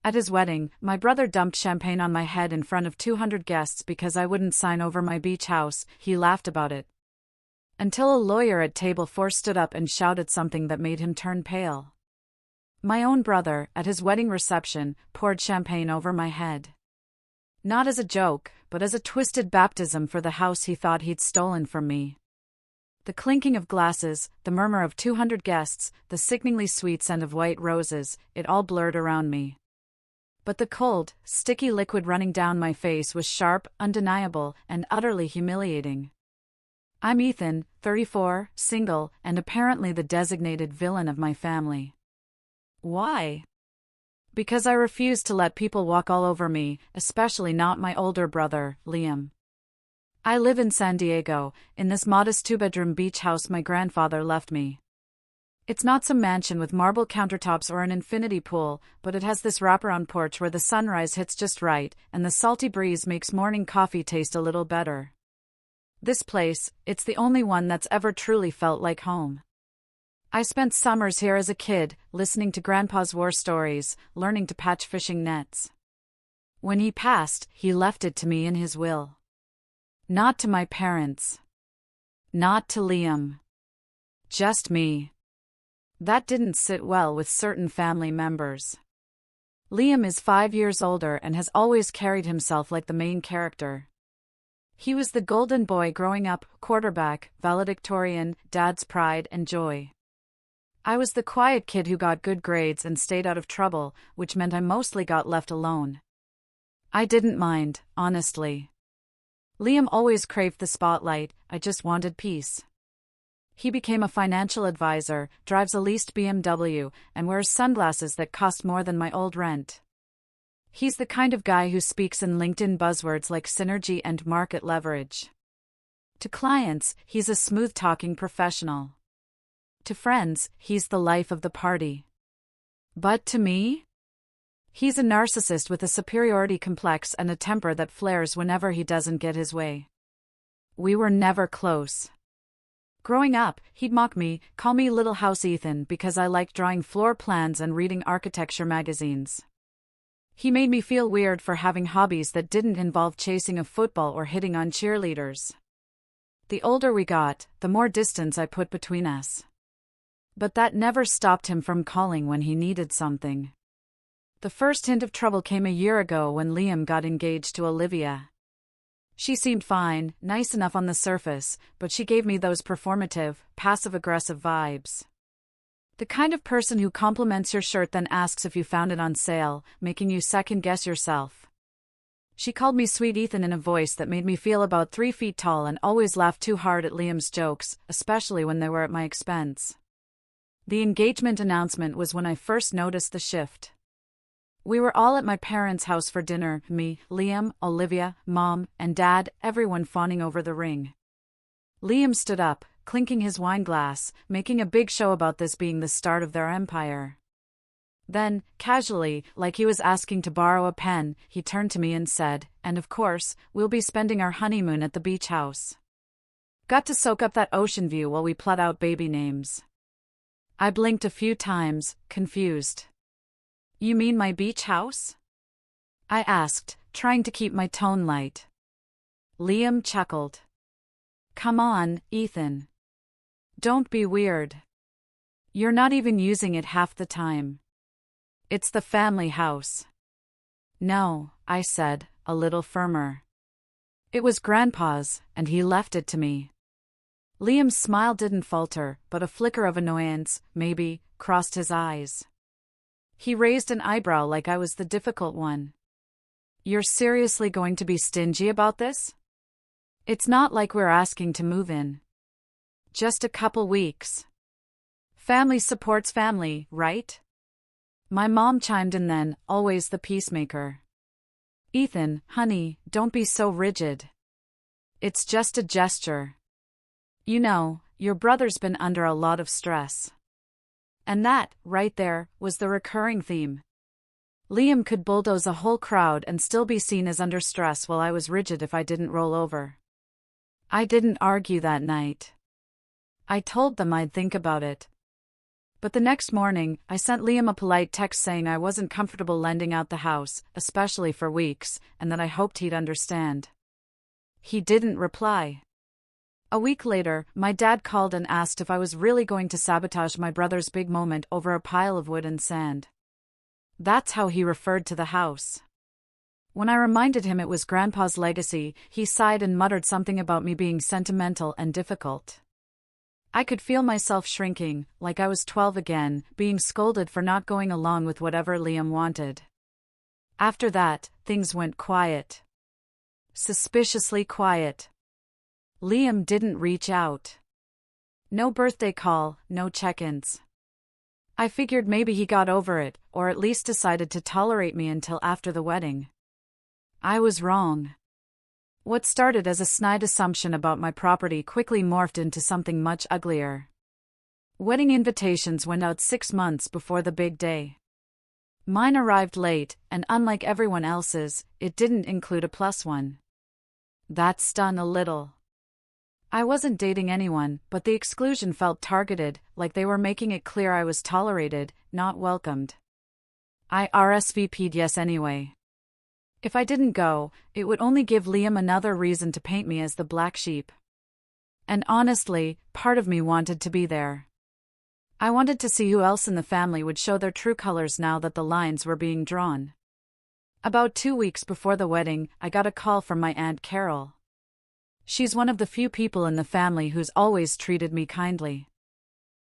At his wedding, my brother dumped champagne on my head in front of 200 guests because I wouldn't sign over my beach house. He laughed about it. Until a lawyer at table 4 stood up and shouted something that made him turn pale. My own brother, at his wedding reception, poured champagne over my head. Not as a joke, but as a twisted baptism for the house he thought he'd stolen from me. The clinking of glasses, the murmur of 200 guests, the sickeningly sweet scent of white roses, it all blurred around me. But the cold, sticky liquid running down my face was sharp, undeniable, and utterly humiliating. I'm Ethan, 34, single, and apparently the designated villain of my family. Why? Because I refuse to let people walk all over me, especially not my older brother, Liam. I live in San Diego, in this modest 2-bedroom beach house my grandfather left me. It's not some mansion with marble countertops or an infinity pool, but it has this wraparound porch where the sunrise hits just right, and the salty breeze makes morning coffee taste a little better. This place, it's the only one that's ever truly felt like home. I spent summers here as a kid, listening to Grandpa's war stories, learning to patch fishing nets. When he passed, he left it to me in his will. Not to my parents. Not to Liam. Just me. That didn't sit well with certain family members. Liam is 5 years older and has always carried himself like the main character. He was the golden boy growing up, quarterback, valedictorian, dad's pride and joy. I was the quiet kid who got good grades and stayed out of trouble, which meant I mostly got left alone. I didn't mind, honestly. Liam always craved the spotlight, I just wanted peace. He became a financial advisor, drives a leased BMW, and wears sunglasses that cost more than my old rent. He's the kind of guy who speaks in LinkedIn buzzwords like synergy and market leverage. To clients, he's a smooth-talking professional. To friends, he's the life of the party. But to me? He's a narcissist with a superiority complex and a temper that flares whenever he doesn't get his way. We were never close. Growing up, he'd mock me, call me Little House Ethan because I liked drawing floor plans and reading architecture magazines. He made me feel weird for having hobbies that didn't involve chasing a football or hitting on cheerleaders. The older we got, the more distance I put between us. But that never stopped him from calling when he needed something. The first hint of trouble came a year ago when Liam got engaged to Olivia. She seemed fine, nice enough on the surface, but she gave me those performative, passive-aggressive vibes. The kind of person who compliments your shirt then asks if you found it on sale, making you second-guess yourself. She called me Sweet Ethan in a voice that made me feel about 3 feet tall and always laughed too hard at Liam's jokes, especially when they were at my expense. The engagement announcement was when I first noticed the shift. We were all at my parents' house for dinner, me, Liam, Olivia, Mom, and Dad, everyone fawning over the ring. Liam stood up, clinking his wine glass, making a big show about this being the start of their empire. Then, casually, like he was asking to borrow a pen, he turned to me and said, "And of course, we'll be spending our honeymoon at the beach house." Got to soak up that ocean view while we plot out baby names. I blinked a few times, confused. "You mean my beach house?" I asked, trying to keep my tone light. Liam chuckled. "Come on, Ethan. Don't be weird. You're not even using it half the time. It's the family house." "No," I said, a little firmer. "It was Grandpa's, and he left it to me." Liam's smile didn't falter, but a flicker of annoyance, maybe, crossed his eyes. He raised an eyebrow like I was the difficult one. "You're seriously going to be stingy about this? It's not like we're asking to move in. Just a couple weeks. Family supports family, right?" My mom chimed in then, always the peacemaker. "Ethan, honey, don't be so rigid. It's just a gesture. You know, your brother's been under a lot of stress." And that, right there, was the recurring theme. Liam could bulldoze a whole crowd and still be seen as under stress while I was rigid if I didn't roll over. I didn't argue that night. I told them I'd think about it. But the next morning, I sent Liam a polite text saying I wasn't comfortable lending out the house, especially for weeks, and that I hoped he'd understand. He didn't reply. A week later, my dad called and asked if I was really going to sabotage my brother's big moment over a pile of wood and sand. That's how he referred to the house. When I reminded him it was Grandpa's legacy, he sighed and muttered something about me being sentimental and difficult. I could feel myself shrinking, like I was 12 again, being scolded for not going along with whatever Liam wanted. After that, things went quiet. Suspiciously quiet. Liam didn't reach out. No birthday call, no check-ins. I figured maybe he got over it, or at least decided to tolerate me until after the wedding. I was wrong. What started as a snide assumption about my property quickly morphed into something much uglier. Wedding invitations went out 6 months before the big day. Mine arrived late, and unlike everyone else's, it didn't include a plus one. That stung a little. I wasn't dating anyone, but the exclusion felt targeted, like they were making it clear I was tolerated, not welcomed. I RSVP'd yes anyway. If I didn't go, it would only give Liam another reason to paint me as the black sheep. And honestly, part of me wanted to be there. I wanted to see who else in the family would show their true colors now that the lines were being drawn. About 2 weeks before the wedding, I got a call from my Aunt Carol. She's one of the few people in the family who's always treated me kindly.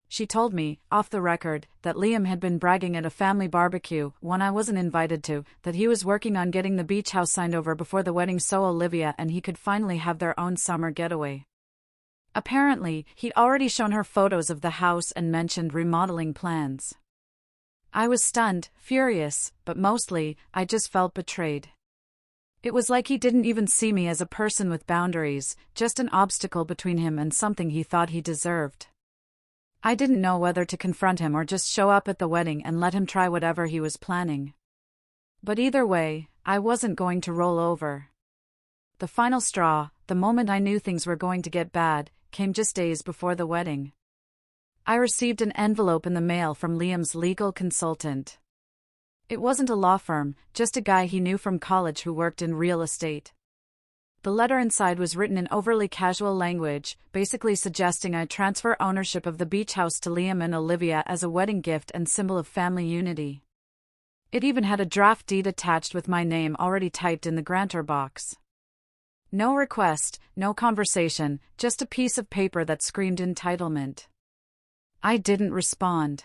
She told me, off the record, that Liam had been bragging at a family barbecue, one I wasn't invited to, that he was working on getting the beach house signed over before the wedding so Olivia and he could finally have their own summer getaway. Apparently, he'd already shown her photos of the house and mentioned remodeling plans. I was stunned, furious, but mostly, I just felt betrayed. It was like he didn't even see me as a person with boundaries, just an obstacle between him and something he thought he deserved. I didn't know whether to confront him or just show up at the wedding and let him try whatever he was planning. But either way, I wasn't going to roll over. The final straw, the moment I knew things were going to get bad, came just days before the wedding. I received an envelope in the mail from Liam's legal consultant. It wasn't a law firm, just a guy he knew from college who worked in real estate. The letter inside was written in overly casual language, basically suggesting I transfer ownership of the beach house to Liam and Olivia as a wedding gift and symbol of family unity. It even had a draft deed attached with my name already typed in the grantor box. No request, no conversation, just a piece of paper that screamed entitlement. I didn't respond.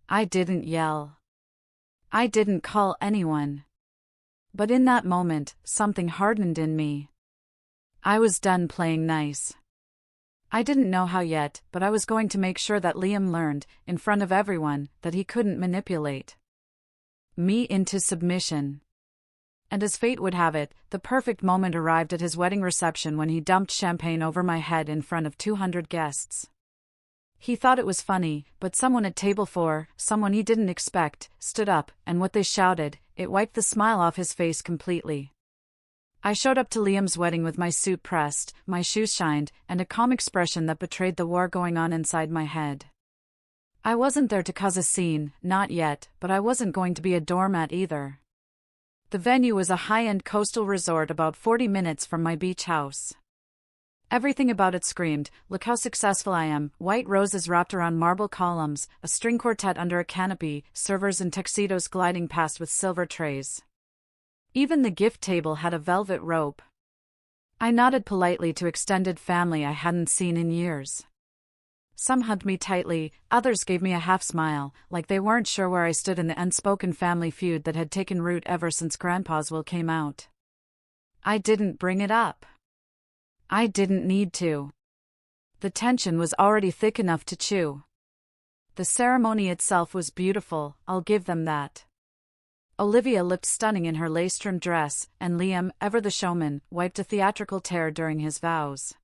I didn't yell. I didn't call anyone. But in that moment, something hardened in me. I was done playing nice. I didn't know how yet, but I was going to make sure that Liam learned, in front of everyone, that he couldn't manipulate me into submission. And as fate would have it, the perfect moment arrived at his wedding reception when he dumped champagne over my head in front of 200 guests. He thought it was funny, but someone at table 4, someone he didn't expect, stood up, and what they shouted, it wiped the smile off his face completely. I showed up to Liam's wedding with my suit pressed, my shoes shined, and a calm expression that betrayed the war going on inside my head. I wasn't there to cause a scene, not yet, but I wasn't going to be a doormat either. The venue was a high-end coastal resort about 40 minutes from my beach house. Everything about it screamed, look how successful I am, white roses wrapped around marble columns, a string quartet under a canopy, servers in tuxedos gliding past with silver trays. Even the gift table had a velvet rope. I nodded politely to extended family I hadn't seen in years. Some hugged me tightly, others gave me a half-smile, like they weren't sure where I stood in the unspoken family feud that had taken root ever since Grandpa's will came out. I didn't bring it up. I didn't need to. The tension was already thick enough to chew. The ceremony itself was beautiful, I'll give them that. Olivia looked stunning in her lace-trimmed dress, and Liam, ever the showman, wiped a theatrical tear during his vows.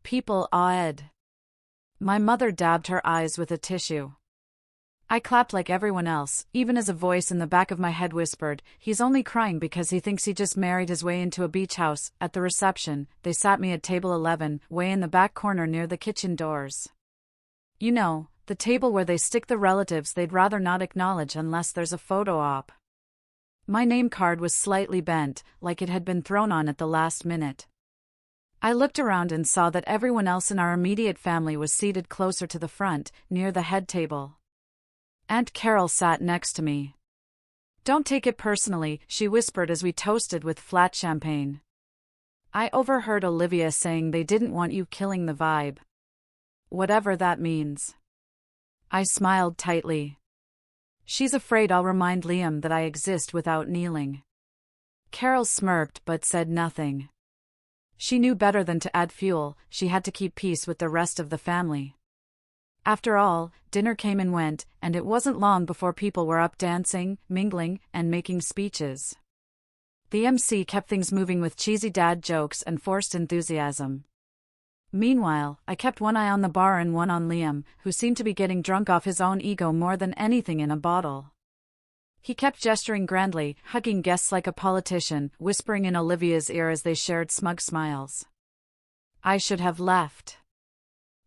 People awed. My mother dabbed her eyes with a tissue. I clapped like everyone else, even as a voice in the back of my head whispered, he's only crying because he thinks he just married his way into a beach house. At the reception, they sat me at table 11, way in the back corner near the kitchen doors. You know, The table where they stick the relatives they'd rather not acknowledge unless there's a photo op. My name card was slightly bent, like it had been thrown on at the last minute. I looked around and saw that everyone else in our immediate family was seated closer to the front, near the head table. Aunt Carol sat next to me. "Don't take it personally," she whispered as we toasted with flat champagne. I overheard Olivia saying they didn't want you killing the vibe. Whatever that means. I smiled tightly. She's afraid I'll remind Liam that I exist without kneeling. Carol smirked but said nothing. She knew better than to add fuel. She had to keep peace with the rest of the family. After all, dinner came and went, and it wasn't long before people were up dancing, mingling, and making speeches. The MC kept things moving with cheesy dad jokes and forced enthusiasm. Meanwhile, I kept one eye on the bar and one on Liam, who seemed to be getting drunk off his own ego more than anything in a bottle. He kept gesturing grandly, hugging guests like a politician, whispering in Olivia's ear as they shared smug smiles. I should have left.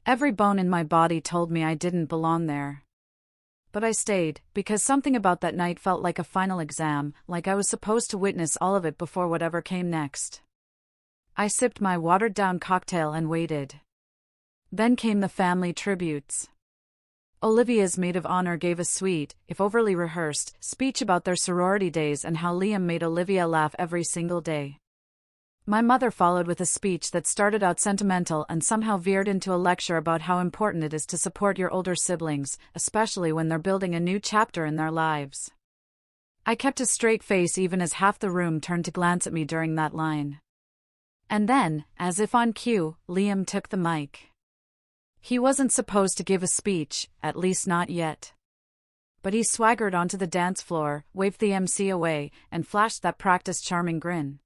Every bone in my body told me I didn't belong there. But I stayed, because something about that night felt like a final exam, like I was supposed to witness all of it before whatever came next. I sipped my watered-down cocktail and waited. Then came the family tributes. Olivia's maid of honor gave a sweet, if overly rehearsed, speech about their sorority days and how Liam made Olivia laugh every single day. My mother followed with a speech that started out sentimental and somehow veered into a lecture about how important it is to support your older siblings, especially when they're building a new chapter in their lives. I kept a straight face even as half the room turned to glance at me during that line. And then, as if on cue, Liam took the mic. He wasn't supposed to give a speech, at least not yet. But he swaggered onto the dance floor, waved the MC away, and flashed that practiced charming grin.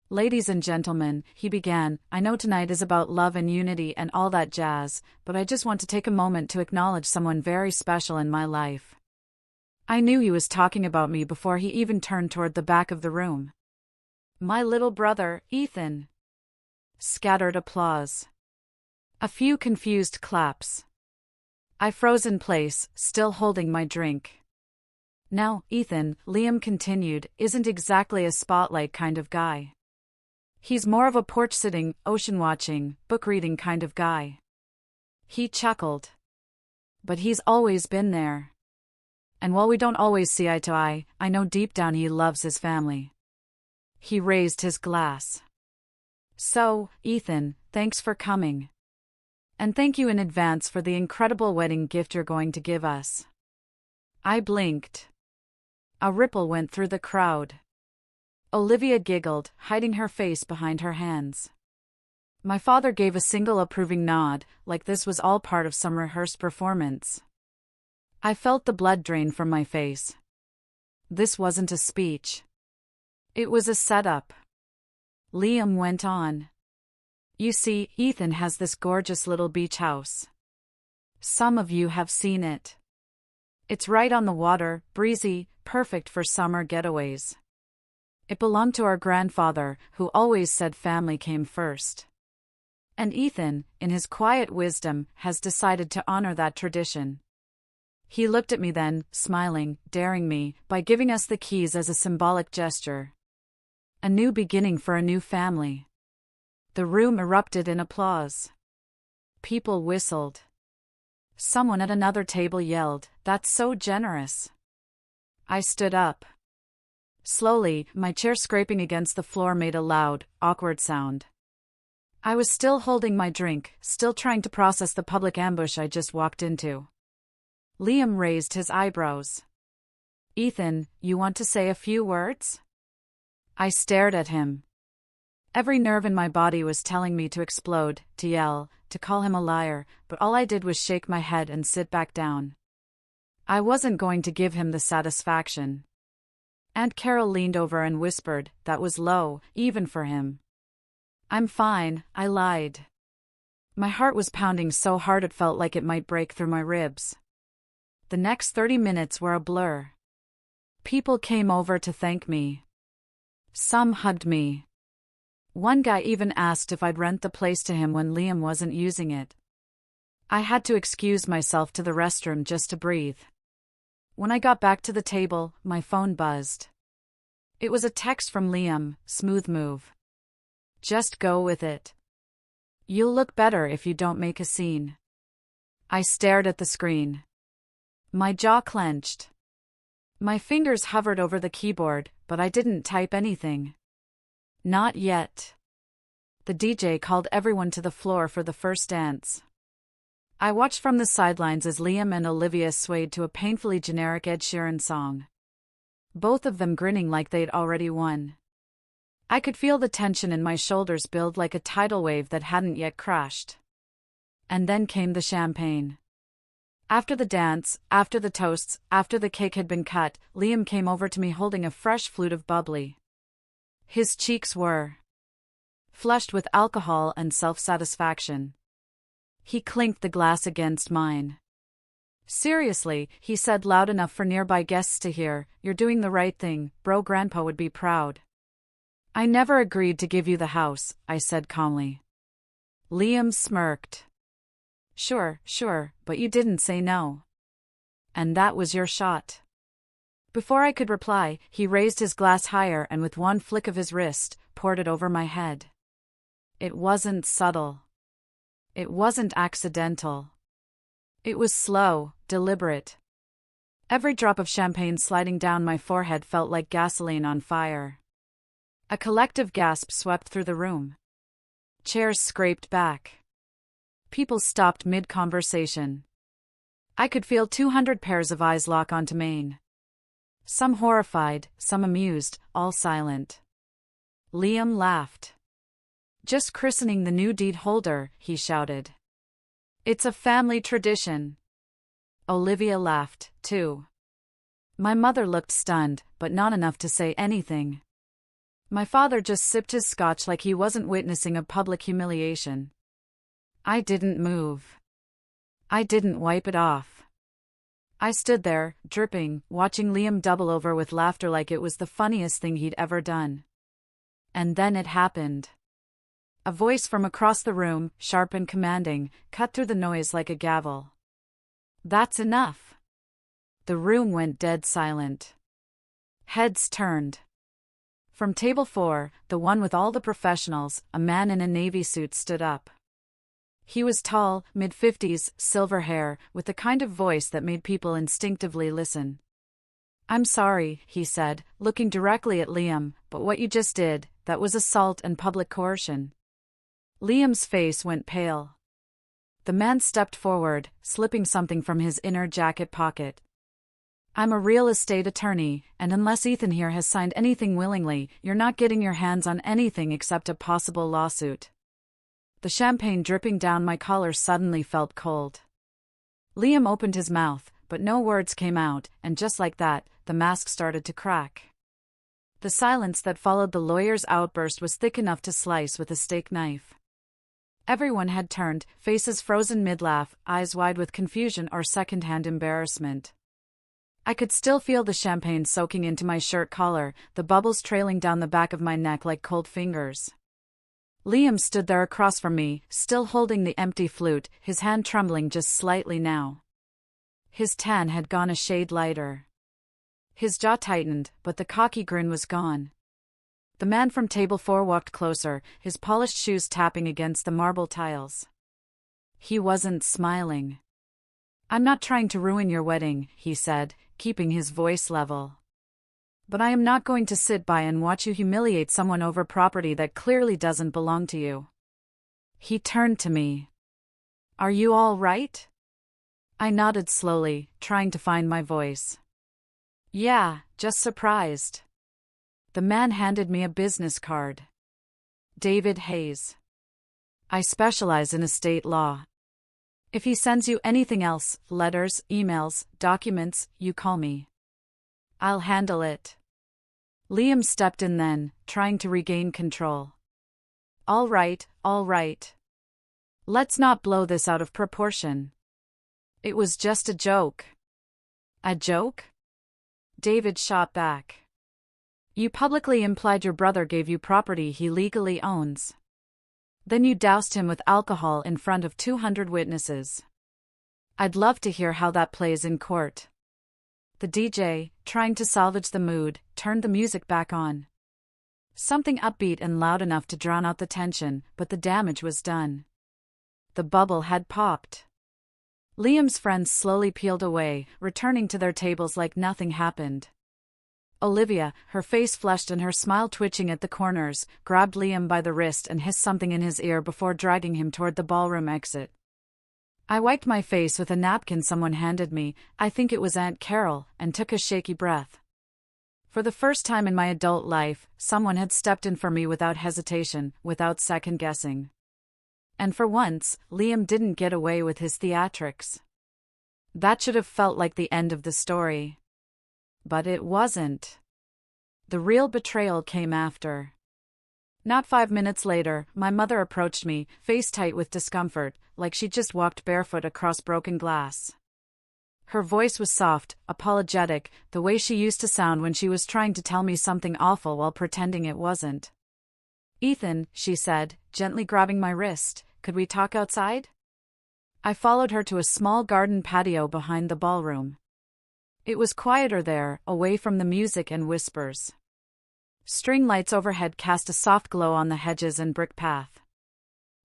"Ladies and gentlemen," he began, "I know tonight is about love and unity and all that jazz, but I just want to take a moment to acknowledge someone very special in my life." I knew he was talking about me before he even turned toward the back of the room. "My little brother, Ethan." Scattered applause. A few confused claps. I froze in place, still holding my drink. "Now, Ethan," Liam continued, "isn't exactly a spotlight kind of guy. He's more of a porch-sitting, ocean-watching, book-reading kind of guy." He chuckled. "But he's always been there. And while we don't always see eye to eye, I know deep down he loves his family." He raised his glass. "So, Ethan, thanks for coming. And thank you in advance for the incredible wedding gift you're going to give us." I blinked. A ripple went through the crowd. Olivia giggled, hiding her face behind her hands. My father gave a single approving nod, like this was all part of some rehearsed performance. I felt the blood drain from my face. This wasn't a speech. It was a setup. Liam went on. "You see, Ethan has this gorgeous little beach house. Some of you have seen it. It's right on the water, breezy, perfect for summer getaways. It belonged to our grandfather, who always said family came first. And Ethan, in his quiet wisdom, has decided to honor that tradition." He looked at me then, smiling, daring me, by giving us the keys as a symbolic gesture. A new beginning for a new family. The room erupted in applause. People whistled. Someone at another table yelled, "That's so generous." I stood up. Slowly, my chair scraping against the floor made a loud, awkward sound. I was still holding my drink, still trying to process the public ambush I just walked into. Liam raised his eyebrows. "Ethan, you want to say a few words?" I stared at him. Every nerve in my body was telling me to explode, to yell, to call him a liar, but all I did was shake my head and sit back down. I wasn't going to give him the satisfaction. Aunt Carol leaned over and whispered, that was low, even for him. "I'm fine," I lied. My heart was pounding so hard it felt like it might break through my ribs. The next 30 minutes were a blur. People came over to thank me. Some hugged me. One guy even asked if I'd rent the place to him when Liam wasn't using it. I had to excuse myself to the restroom just to breathe. When I got back to the table, my phone buzzed. It was a text from Liam. Smooth move. Just go with it. You'll look better if you don't make a scene. I stared at the screen. My jaw clenched. My fingers hovered over the keyboard, but I didn't type anything. Not yet. The DJ called everyone to the floor for the first dance. I watched from the sidelines as Liam and Olivia swayed to a painfully generic Ed Sheeran song. Both of them grinning like they'd already won. I could feel the tension in my shoulders build like a tidal wave that hadn't yet crashed. And then came the champagne. After the dance, after the toasts, after the cake had been cut, Liam came over to me holding a fresh flute of bubbly. His cheeks were flushed with alcohol and self-satisfaction. He clinked the glass against mine. Seriously, he said loud enough for nearby guests to hear, you're doing the right thing, bro. Grandpa would be proud. I never agreed to give you the house, I said calmly. Liam smirked. Sure, but you didn't say no. And that was your shot. Before I could reply, he raised his glass higher and with one flick of his wrist, poured it over my head. It wasn't subtle. It wasn't accidental. It was slow, deliberate. Every drop of champagne sliding down my forehead felt like gasoline on fire. A collective gasp swept through the room. Chairs scraped back. People stopped mid-conversation. I could feel 200 pairs of eyes lock onto Maine. Some horrified, some amused, all silent. Liam laughed. Just christening the new deed holder, he shouted. It's a family tradition. Olivia laughed, too. My mother looked stunned, but not enough to say anything. My father just sipped his scotch like he wasn't witnessing a public humiliation. I didn't move. I didn't wipe it off. I stood there, dripping, watching Liam double over with laughter like it was the funniest thing he'd ever done. And then it happened. A voice from across the room, sharp and commanding, cut through the noise like a gavel. That's enough. The room went dead silent. Heads turned. From table 4, the one with all the professionals, a man in a navy suit stood up. He was tall, mid-50s, silver hair, with the kind of voice that made people instinctively listen. I'm sorry, he said, looking directly at Liam, but what you just did, that was assault and public coercion. Liam's face went pale. The man stepped forward, slipping something from his inner jacket pocket. I'm a real estate attorney, and unless Ethan here has signed anything willingly, you're not getting your hands on anything except a possible lawsuit. The champagne dripping down my collar suddenly felt cold. Liam opened his mouth, but no words came out, and just like that, the mask started to crack. The silence that followed the lawyer's outburst was thick enough to slice with a steak knife. Everyone had turned, faces frozen mid-laugh, eyes wide with confusion or second-hand embarrassment. I could still feel the champagne soaking into my shirt collar, the bubbles trailing down the back of my neck like cold fingers. Liam stood there across from me, still holding the empty flute, his hand trembling just slightly now. His tan had gone a shade lighter. His jaw tightened, but the cocky grin was gone. The man from table 4 walked closer, his polished shoes tapping against the marble tiles. He wasn't smiling. I'm not trying to ruin your wedding, he said, keeping his voice level. But I am not going to sit by and watch you humiliate someone over property that clearly doesn't belong to you. He turned to me. Are you all right? I nodded slowly, trying to find my voice. Yeah, just surprised. The man handed me a business card. David Hayes. I specialize in estate law. If he sends you anything else, letters, emails, documents, you call me. I'll handle it. Liam stepped in then, trying to regain control. All right. Let's not blow this out of proportion. It was just a joke. A joke? David shot back. You publicly implied your brother gave you property he legally owns. Then you doused him with alcohol in front of 200 witnesses. I'd love to hear how that plays in court. The DJ, trying to salvage the mood, turned the music back on. Something upbeat and loud enough to drown out the tension, but the damage was done. The bubble had popped. Liam's friends slowly peeled away, returning to their tables like nothing happened. Olivia, her face flushed and her smile twitching at the corners, grabbed Liam by the wrist and hissed something in his ear before dragging him toward the ballroom exit. I wiped my face with a napkin someone handed me, I think it was Aunt Carol, and took a shaky breath. For the first time in my adult life, someone had stepped in for me without hesitation, without second-guessing. And for once, Liam didn't get away with his theatrics. That should have felt like the end of the story. But it wasn't. The real betrayal came after. Not 5 minutes later, my mother approached me, face tight with discomfort, like she'd just walked barefoot across broken glass. Her voice was soft, apologetic, the way she used to sound when she was trying to tell me something awful while pretending it wasn't. "Ethan," she said, gently grabbing my wrist, "could we talk outside?" I followed her to a small garden patio behind the ballroom. It was quieter there, away from the music and whispers. String lights overhead cast a soft glow on the hedges and brick path.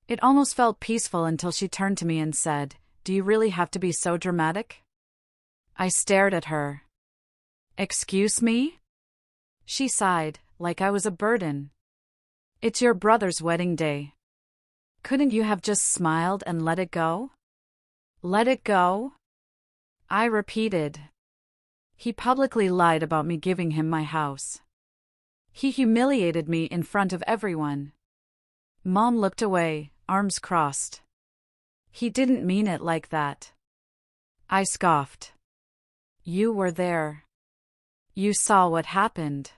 It almost felt peaceful until she turned to me and said, "Do you really have to be so dramatic?" I stared at her. "Excuse me?" She sighed, like I was a burden. "It's your brother's wedding day. Couldn't you have just smiled and let it go?" "Let it go?" I repeated. He publicly lied about me giving him my house. He humiliated me in front of everyone. Mom looked away, arms crossed. "He didn't mean it like that." I scoffed. "You were there. You saw what happened."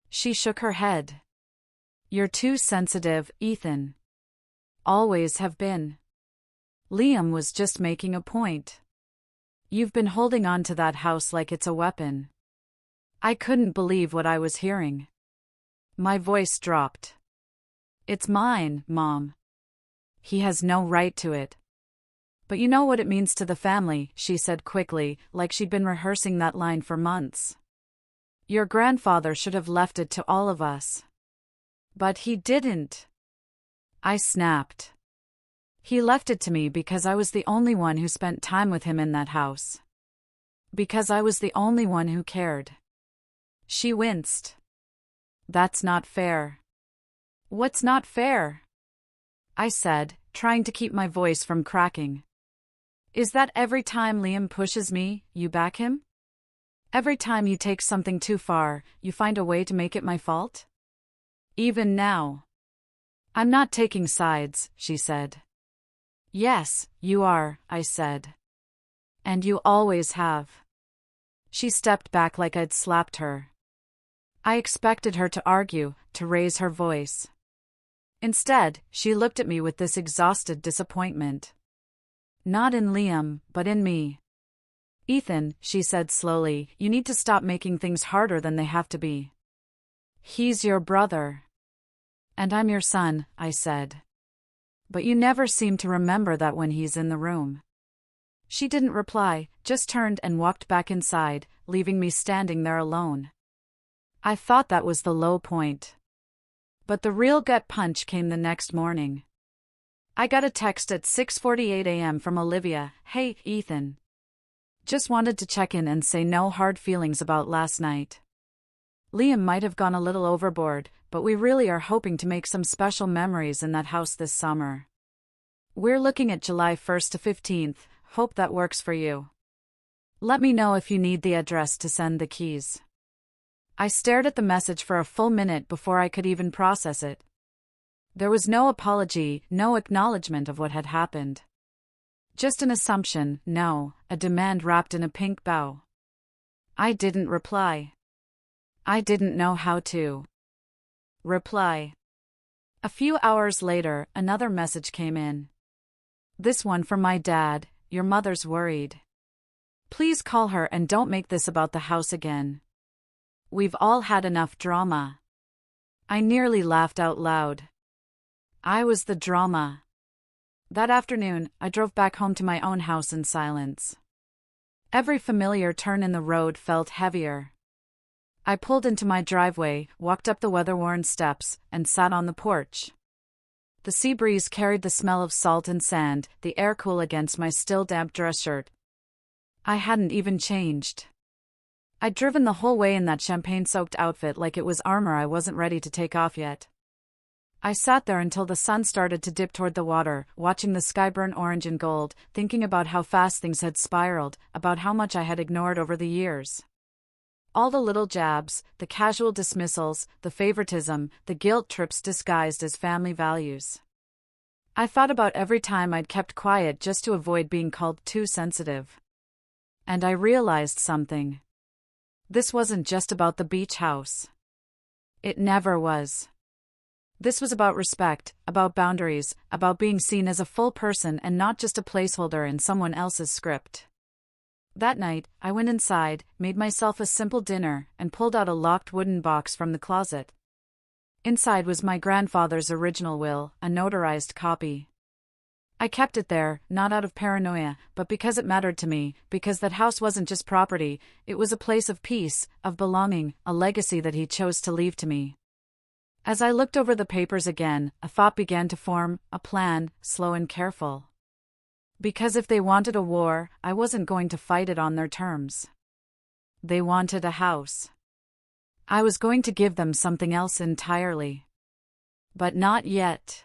She shook her head. "You're too sensitive, Ethan. Always have been." Liam was just making a point. "You've been holding on to that house like it's a weapon." I couldn't believe what I was hearing. My voice dropped. "It's mine, Mom. He has no right to it." "But you know what it means to the family," she said quickly, like she'd been rehearsing that line for months. "Your grandfather should have left it to all of us." "But he didn't." I snapped. "He left it to me because I was the only one who spent time with him in that house. Because I was the only one who cared." She winced. "That's not fair." "What's not fair?" I said, trying to keep my voice from cracking. "Is that every time Liam pushes me, you back him? Every time you take something too far, you find a way to make it my fault? Even now." "I'm not taking sides," she said. "Yes, you are," I said. "And you always have." She stepped back like I'd slapped her. I expected her to argue, to raise her voice. Instead, she looked at me with this exhausted disappointment. "Not in Liam, but in me. Ethan," she said slowly, "you need to stop making things harder than they have to be. He's your brother." "And I'm your son," I said. "But you never seem to remember that when he's in the room." She didn't reply, just turned and walked back inside, leaving me standing there alone. I thought that was the low point. But the real gut punch came the next morning. I got a text at 6:48 a.m. from Olivia. "Hey, Ethan. Just wanted to check in and say no hard feelings about last night. Liam might have gone a little overboard, but we really are hoping to make some special memories in that house this summer. We're looking at July 1st to 15th, hope that works for you. Let me know if you need the address to send the keys." I stared at the message for a full minute before I could even process it. There was no apology, no acknowledgement of what had happened. Just an assumption, no, a demand wrapped in a pink bow. I didn't reply. I didn't know how to reply. A few hours later, another message came in. This one from my dad. "Your mother's worried. Please call her and don't make this about the house again. We've all had enough drama." I nearly laughed out loud. I was the drama. That afternoon, I drove back home to my own house in silence. Every familiar turn in the road felt heavier. I pulled into my driveway, walked up the weather-worn steps, and sat on the porch. The sea breeze carried the smell of salt and sand, the air cool against my still damp dress shirt. I hadn't even changed. I'd driven the whole way in that champagne-soaked outfit like it was armor I wasn't ready to take off yet. I sat there until the sun started to dip toward the water, watching the sky burn orange and gold, thinking about how fast things had spiraled, about how much I had ignored over the years. All the little jabs, the casual dismissals, the favoritism, the guilt trips disguised as family values. I thought about every time I'd kept quiet just to avoid being called too sensitive. And I realized something. This wasn't just about the beach house. It never was. This was about respect, about boundaries, about being seen as a full person and not just a placeholder in someone else's script. That night, I went inside, made myself a simple dinner, and pulled out a locked wooden box from the closet. Inside was my grandfather's original will, a notarized copy. I kept it there, not out of paranoia, but because it mattered to me, because that house wasn't just property, it was a place of peace, of belonging, a legacy that he chose to leave to me. As I looked over the papers again, a thought began to form, a plan, slow and careful. Because if they wanted a war, I wasn't going to fight it on their terms. They wanted a house. I was going to give them something else entirely. But not yet.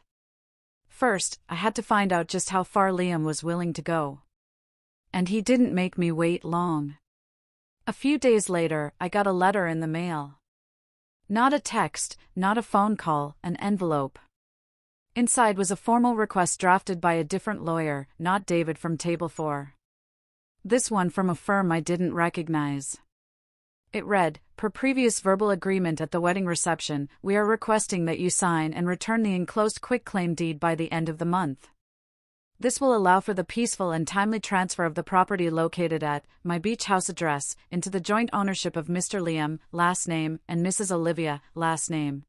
First, I had to find out just how far Liam was willing to go. And he didn't make me wait long. A few days later, I got a letter in the mail. Not a text, not a phone call, an envelope. Inside was a formal request drafted by a different lawyer, not David from Table 4. This one from a firm I didn't recognize. It read, per previous verbal agreement at the wedding reception, we are requesting that you sign and return the enclosed quitclaim deed by the end of the month. This will allow for the peaceful and timely transfer of the property located at my beach house address into the joint ownership of Mr. Liam, last name, and Mrs. Olivia, last name.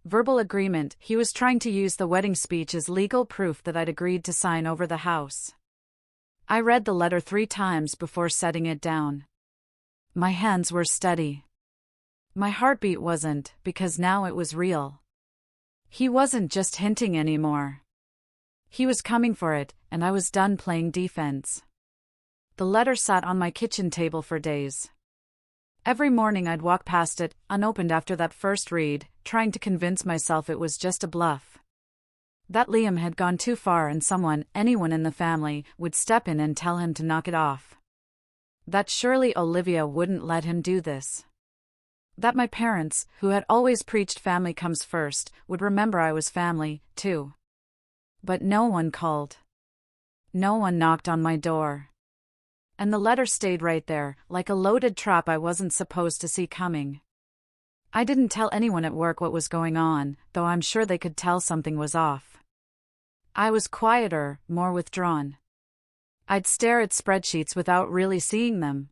Verbal agreement. He was trying to use the wedding speech as legal proof that I'd agreed to sign over the house. I read the letter 3 times before setting it down. My hands were steady. My heartbeat wasn't, because now it was real. He wasn't just hinting anymore. He was coming for it, and I was done playing defense. The letter sat on my kitchen table for days. Every morning I'd walk past it, unopened after that first read, trying to convince myself it was just a bluff. That Liam had gone too far and someone, anyone in the family, would step in and tell him to knock it off. That surely Olivia wouldn't let him do this. That my parents, who had always preached family comes first, would remember I was family, too. But no one called. No one knocked on my door. And the letter stayed right there, like a loaded trap I wasn't supposed to see coming. I didn't tell anyone at work what was going on, though I'm sure they could tell something was off. I was quieter, more withdrawn. I'd stare at spreadsheets without really seeing them.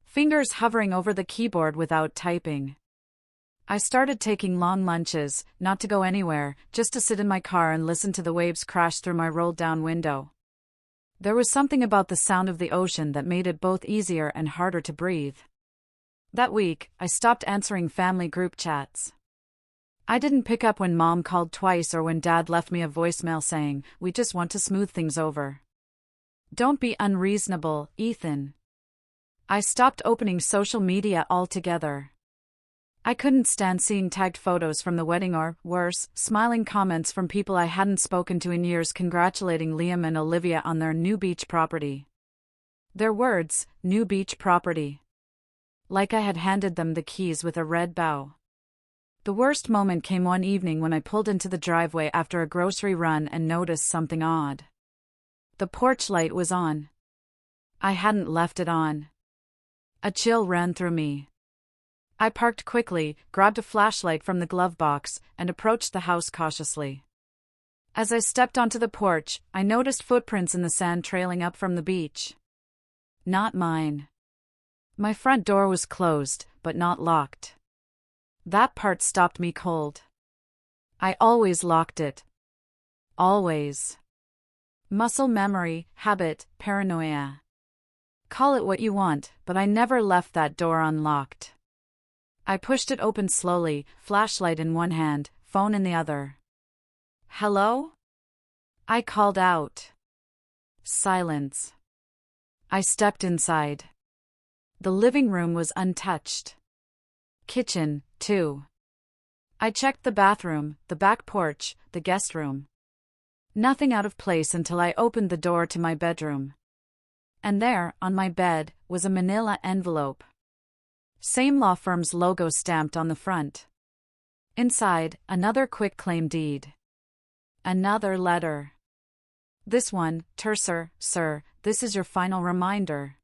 Fingers hovering over the keyboard without typing. I started taking long lunches, not to go anywhere, just to sit in my car and listen to the waves crash through my rolled-down window. There was something about the sound of the ocean that made it both easier and harder to breathe. That week, I stopped answering family group chats. I didn't pick up when Mom called twice or when Dad left me a voicemail saying, "We just want to smooth things over." Don't be unreasonable, Ethan. I stopped opening social media altogether. I couldn't stand seeing tagged photos from the wedding or, worse, smiling comments from people I hadn't spoken to in years congratulating Liam and Olivia on their new beach property. Their words, new beach property. Like I had handed them the keys with a red bow. The worst moment came one evening when I pulled into the driveway after a grocery run and noticed something odd. The porch light was on. I hadn't left it on. A chill ran through me. I parked quickly, grabbed a flashlight from the glove box, and approached the house cautiously. As I stepped onto the porch, I noticed footprints in the sand trailing up from the beach. Not mine. My front door was closed, but not locked. That part stopped me cold. I always locked it. Always. Muscle memory, habit, paranoia. Call it what you want, but I never left that door unlocked. I pushed it open slowly, flashlight in one hand, phone in the other. "Hello?" I called out. Silence. I stepped inside. The living room was untouched. Kitchen, too. I checked the bathroom, the back porch, the guest room. Nothing out of place until I opened the door to my bedroom. And there, on my bed, was a manila envelope. Same law firm's logo stamped on the front. Inside, another quitclaim deed. Another letter. This one, terser, sir, this is your final reminder.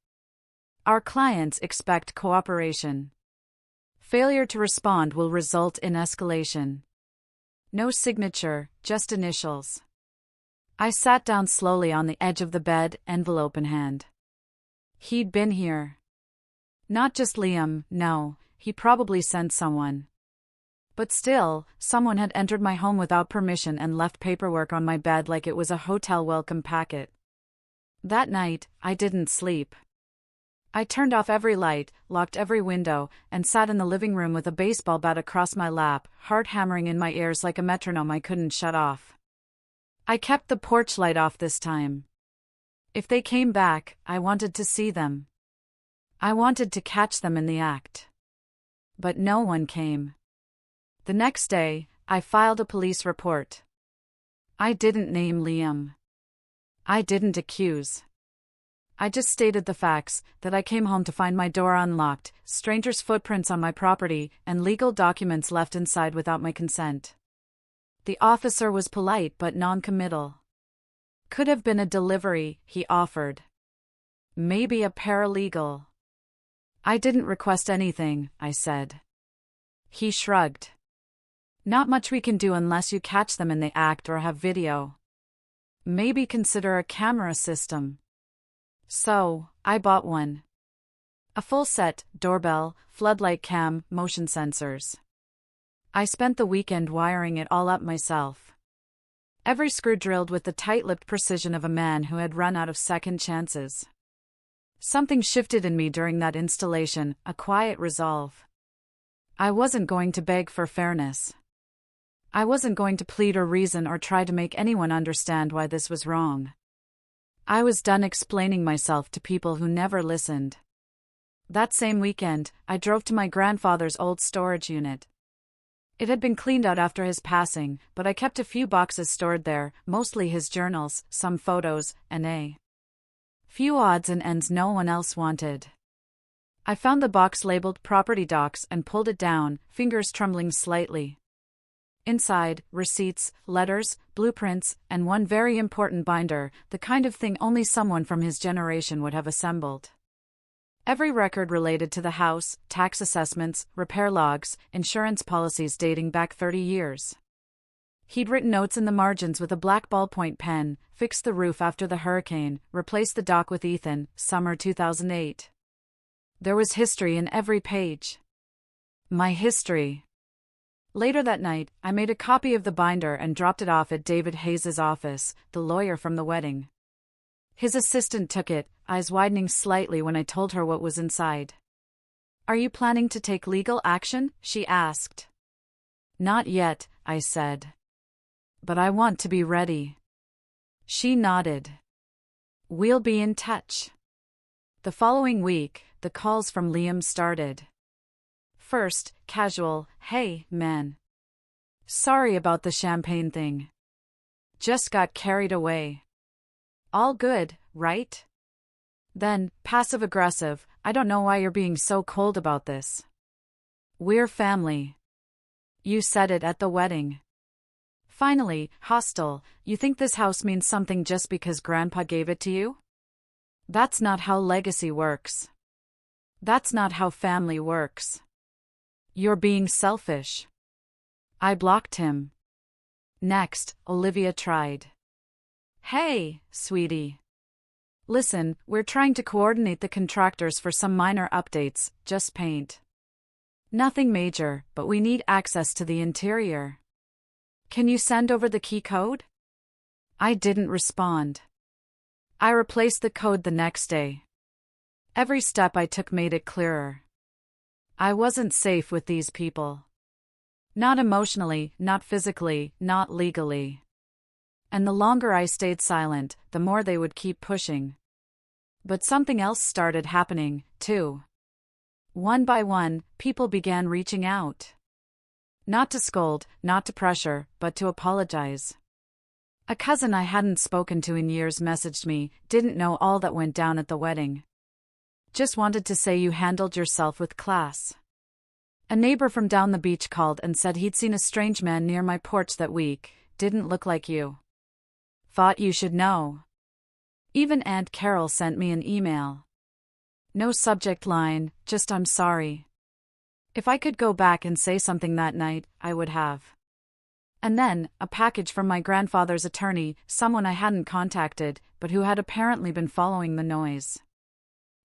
Our clients expect cooperation. Failure to respond will result in escalation. No signature, just initials. I sat down slowly on the edge of the bed, envelope in hand. He'd been here. Not just Liam, no, he probably sent someone. But still, someone had entered my home without permission and left paperwork on my bed like it was a hotel welcome packet. That night, I didn't sleep. I turned off every light, locked every window, and sat in the living room with a baseball bat across my lap, heart hammering in my ears like a metronome I couldn't shut off. I kept the porch light off this time. If they came back, I wanted to see them. I wanted to catch them in the act. But no one came. The next day, I filed a police report. I didn't name Liam. I didn't accuse. I just stated the facts, that I came home to find my door unlocked, strangers' footprints on my property, and legal documents left inside without my consent. The officer was polite but non-committal. Could have been a delivery, he offered. Maybe a paralegal. I didn't request anything, I said. He shrugged. Not much we can do unless you catch them in the act or have video. Maybe consider a camera system. So, I bought one. A full set, doorbell, floodlight cam, motion sensors. I spent the weekend wiring it all up myself. Every screw drilled with the tight-lipped precision of a man who had run out of second chances. Something shifted in me during that installation, a quiet resolve. I wasn't going to beg for fairness. I wasn't going to plead or reason or try to make anyone understand why this was wrong. I was done explaining myself to people who never listened. That same weekend, I drove to my grandfather's old storage unit. It had been cleaned out after his passing, but I kept a few boxes stored there, mostly his journals, some photos, and a few odds and ends no one else wanted. I found the box labeled Property Docs and pulled it down, fingers trembling slightly. Inside, receipts, letters, blueprints, and one very important binder, the kind of thing only someone from his generation would have assembled. Every record related to the house, tax assessments, repair logs, insurance policies dating back 30 years. He'd written notes in the margins with a black ballpoint pen, fixed the roof after the hurricane, replaced the dock with Ethan, summer 2008. There was history in every page. My history. Later that night, I made a copy of the binder and dropped it off at David Hayes' office, the lawyer from the wedding. His assistant took it, eyes widening slightly when I told her what was inside. "Are you planning to take legal action?" she asked. "Not yet," I said. "But I want to be ready." She nodded. "We'll be in touch." The following week, the calls from Liam started. First, casual, "Hey, man. Sorry about the champagne thing. Just got carried away. All good, right?" Then, passive-aggressive, "I don't know why you're being so cold about this. We're family. You said it at the wedding." Finally, hostile, "You think this house means something just because Grandpa gave it to you? That's not how legacy works. That's not how family works. You're being selfish." I blocked him. Next, Olivia tried. "Hey, sweetie. Listen, we're trying to coordinate the contractors for some minor updates, just paint. Nothing major, but we need access to the interior. Can you send over the key code?" I didn't respond. I replaced the code the next day. Every step I took made it clearer. I wasn't safe with these people. Not emotionally, not physically, not legally. And the longer I stayed silent, the more they would keep pushing. But something else started happening, too. One by one, people began reaching out. Not to scold, not to pressure, but to apologize. A cousin I hadn't spoken to in years messaged me, didn't know all that went down at the wedding. Just wanted to say you handled yourself with class. A neighbor from down the beach called and said he'd seen a strange man near my porch that week, didn't look like you. Thought you should know. Even Aunt Carol sent me an email. No subject line, just I'm sorry. If I could go back and say something that night, I would have. And then, a package from my grandfather's attorney, someone I hadn't contacted, but who had apparently been following the noise.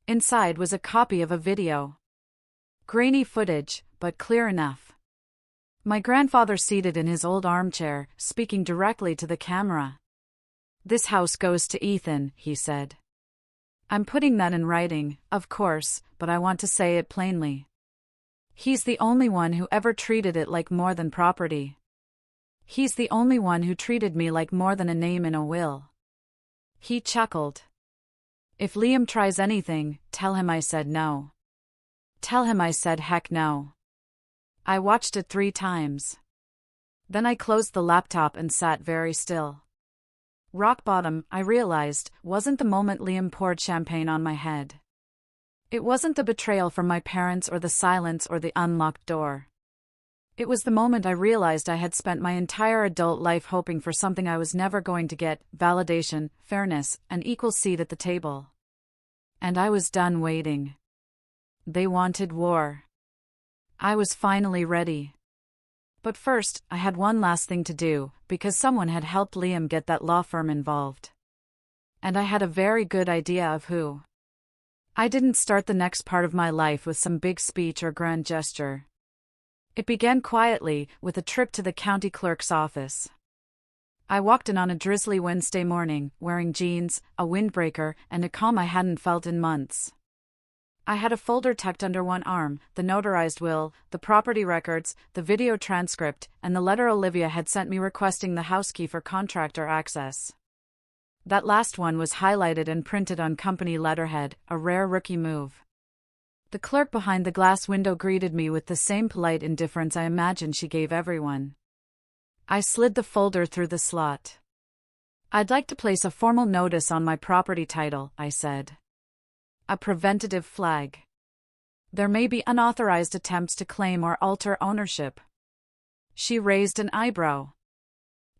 Inside was a copy of a video. Grainy footage, but clear enough. My grandfather seated in his old armchair, speaking directly to the camera. "This house goes to Ethan," he said. "I'm putting that in writing, of course, but I want to say it plainly. He's the only one who ever treated it like more than property. He's the only one who treated me like more than a name in a will." He chuckled. "If Liam tries anything, tell him I said no. Tell him I said heck no." I watched it 3 times. Then I closed the laptop and sat very still. Rock bottom, I realized, wasn't the moment Liam poured champagne on my head. It wasn't the betrayal from my parents or the silence or the unlocked door. It was the moment I realized I had spent my entire adult life hoping for something I was never going to get: validation, fairness, an equal seat at the table. And I was done waiting. They wanted war. I was finally ready. But first, I had one last thing to do, because someone had helped Liam get that law firm involved. And I had a very good idea of who. I didn't start the next part of my life with some big speech or grand gesture. It began quietly, with a trip to the county clerk's office. I walked in on a drizzly Wednesday morning, wearing jeans, a windbreaker, and a calm I hadn't felt in months. I had a folder tucked under one arm, the notarized will, the property records, the video transcript, and the letter Olivia had sent me requesting the house key for contractor access. That last one was highlighted and printed on company letterhead, a rare rookie move. The clerk behind the glass window greeted me with the same polite indifference I imagined she gave everyone. I slid the folder through the slot. "I'd like to place a formal notice on my property title," I said. "A preventative flag. There may be unauthorized attempts to claim or alter ownership." She raised an eyebrow.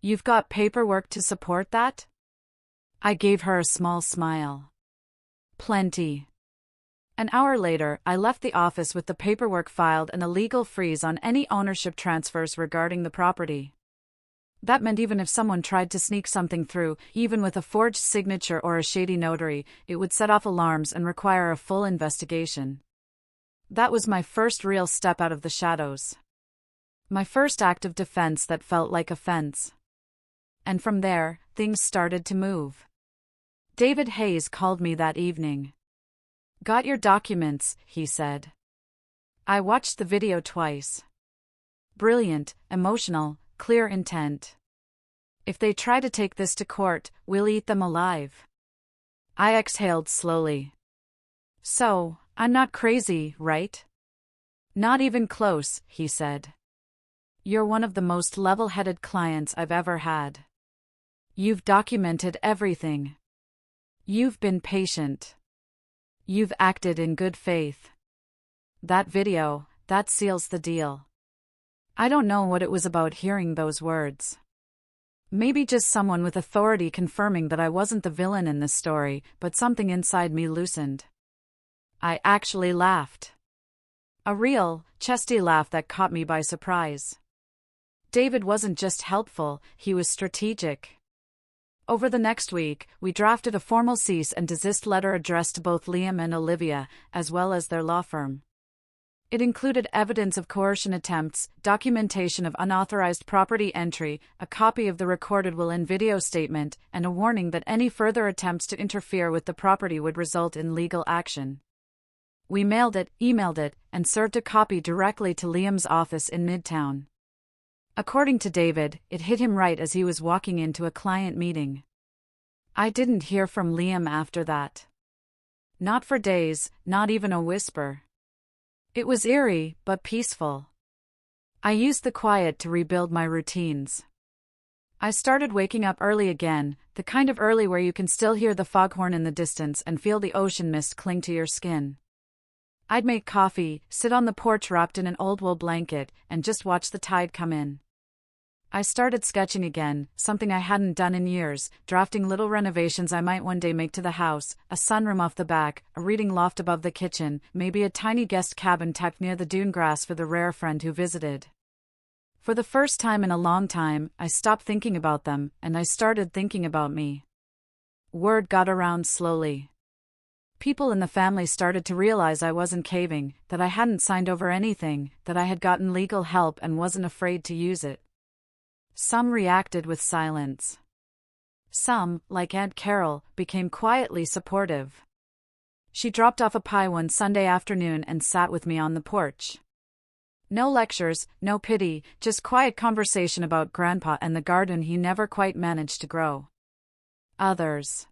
"You've got paperwork to support that?" I gave her a small smile. "Plenty." An hour later, I left the office with the paperwork filed and a legal freeze on any ownership transfers regarding the property. That meant even if someone tried to sneak something through, even with a forged signature or a shady notary, it would set off alarms and require a full investigation. That was my first real step out of the shadows. My first act of defense that felt like offense. And from there, things started to move. David Hayes called me that evening. "Got your documents," he said. I watched the video twice. Brilliant, emotional, clear intent. "If they try to take this to court, we'll eat them alive." I exhaled slowly. "So, I'm not crazy, right?" "Not even close," he said. "You're one of the most level-headed clients I've ever had. You've documented everything. You've been patient. You've acted in good faith. That video, that seals the deal." I don't know what it was about hearing those words. Maybe just someone with authority confirming that I wasn't the villain in this story, but something inside me loosened. I actually laughed. A real, chesty laugh that caught me by surprise. David wasn't just helpful, he was strategic. Over the next week, we drafted a formal cease and desist letter addressed to both Liam and Olivia, as well as their law firm. It included evidence of coercion attempts, documentation of unauthorized property entry, a copy of the recorded will and video statement, and a warning that any further attempts to interfere with the property would result in legal action. We mailed it, emailed it, and served a copy directly to Liam's office in Midtown. According to David, it hit him right as he was walking into a client meeting. I didn't hear from Liam after that. Not for days, not even a whisper. It was eerie, but peaceful. I used the quiet to rebuild my routines. I started waking up early again, the kind of early where you can still hear the foghorn in the distance and feel the ocean mist cling to your skin. I'd make coffee, sit on the porch wrapped in an old wool blanket, and just watch the tide come in. I started sketching again, something I hadn't done in years, drafting little renovations I might one day make to the house, a sunroom off the back, a reading loft above the kitchen, maybe a tiny guest cabin tucked near the dune grass for the rare friend who visited. For the first time in a long time, I stopped thinking about them, and I started thinking about me. Word got around slowly. People in the family started to realize I wasn't caving, that I hadn't signed over anything, that I had gotten legal help and wasn't afraid to use it. Some reacted with silence. Some, like Aunt Carol, became quietly supportive. She dropped off a pie one Sunday afternoon and sat with me on the porch. No lectures, no pity, just quiet conversation about Grandpa and the garden he never quite managed to grow. Others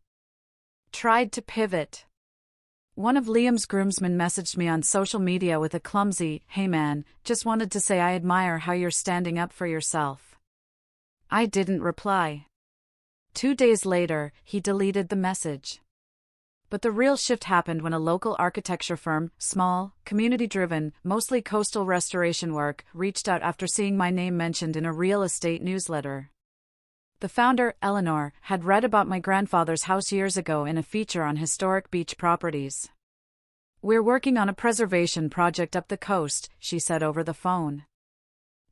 tried to pivot. One of Liam's groomsmen messaged me on social media with a clumsy, "Hey man, just wanted to say I admire how you're standing up for yourself." I didn't reply. 2 days later, he deleted the message. But the real shift happened when a local architecture firm, small, community-driven, mostly coastal restoration work, reached out after seeing my name mentioned in a real estate newsletter. The founder, Eleanor, had read about my grandfather's house years ago in a feature on historic beach properties. "We're working on a preservation project up the coast," she said over the phone.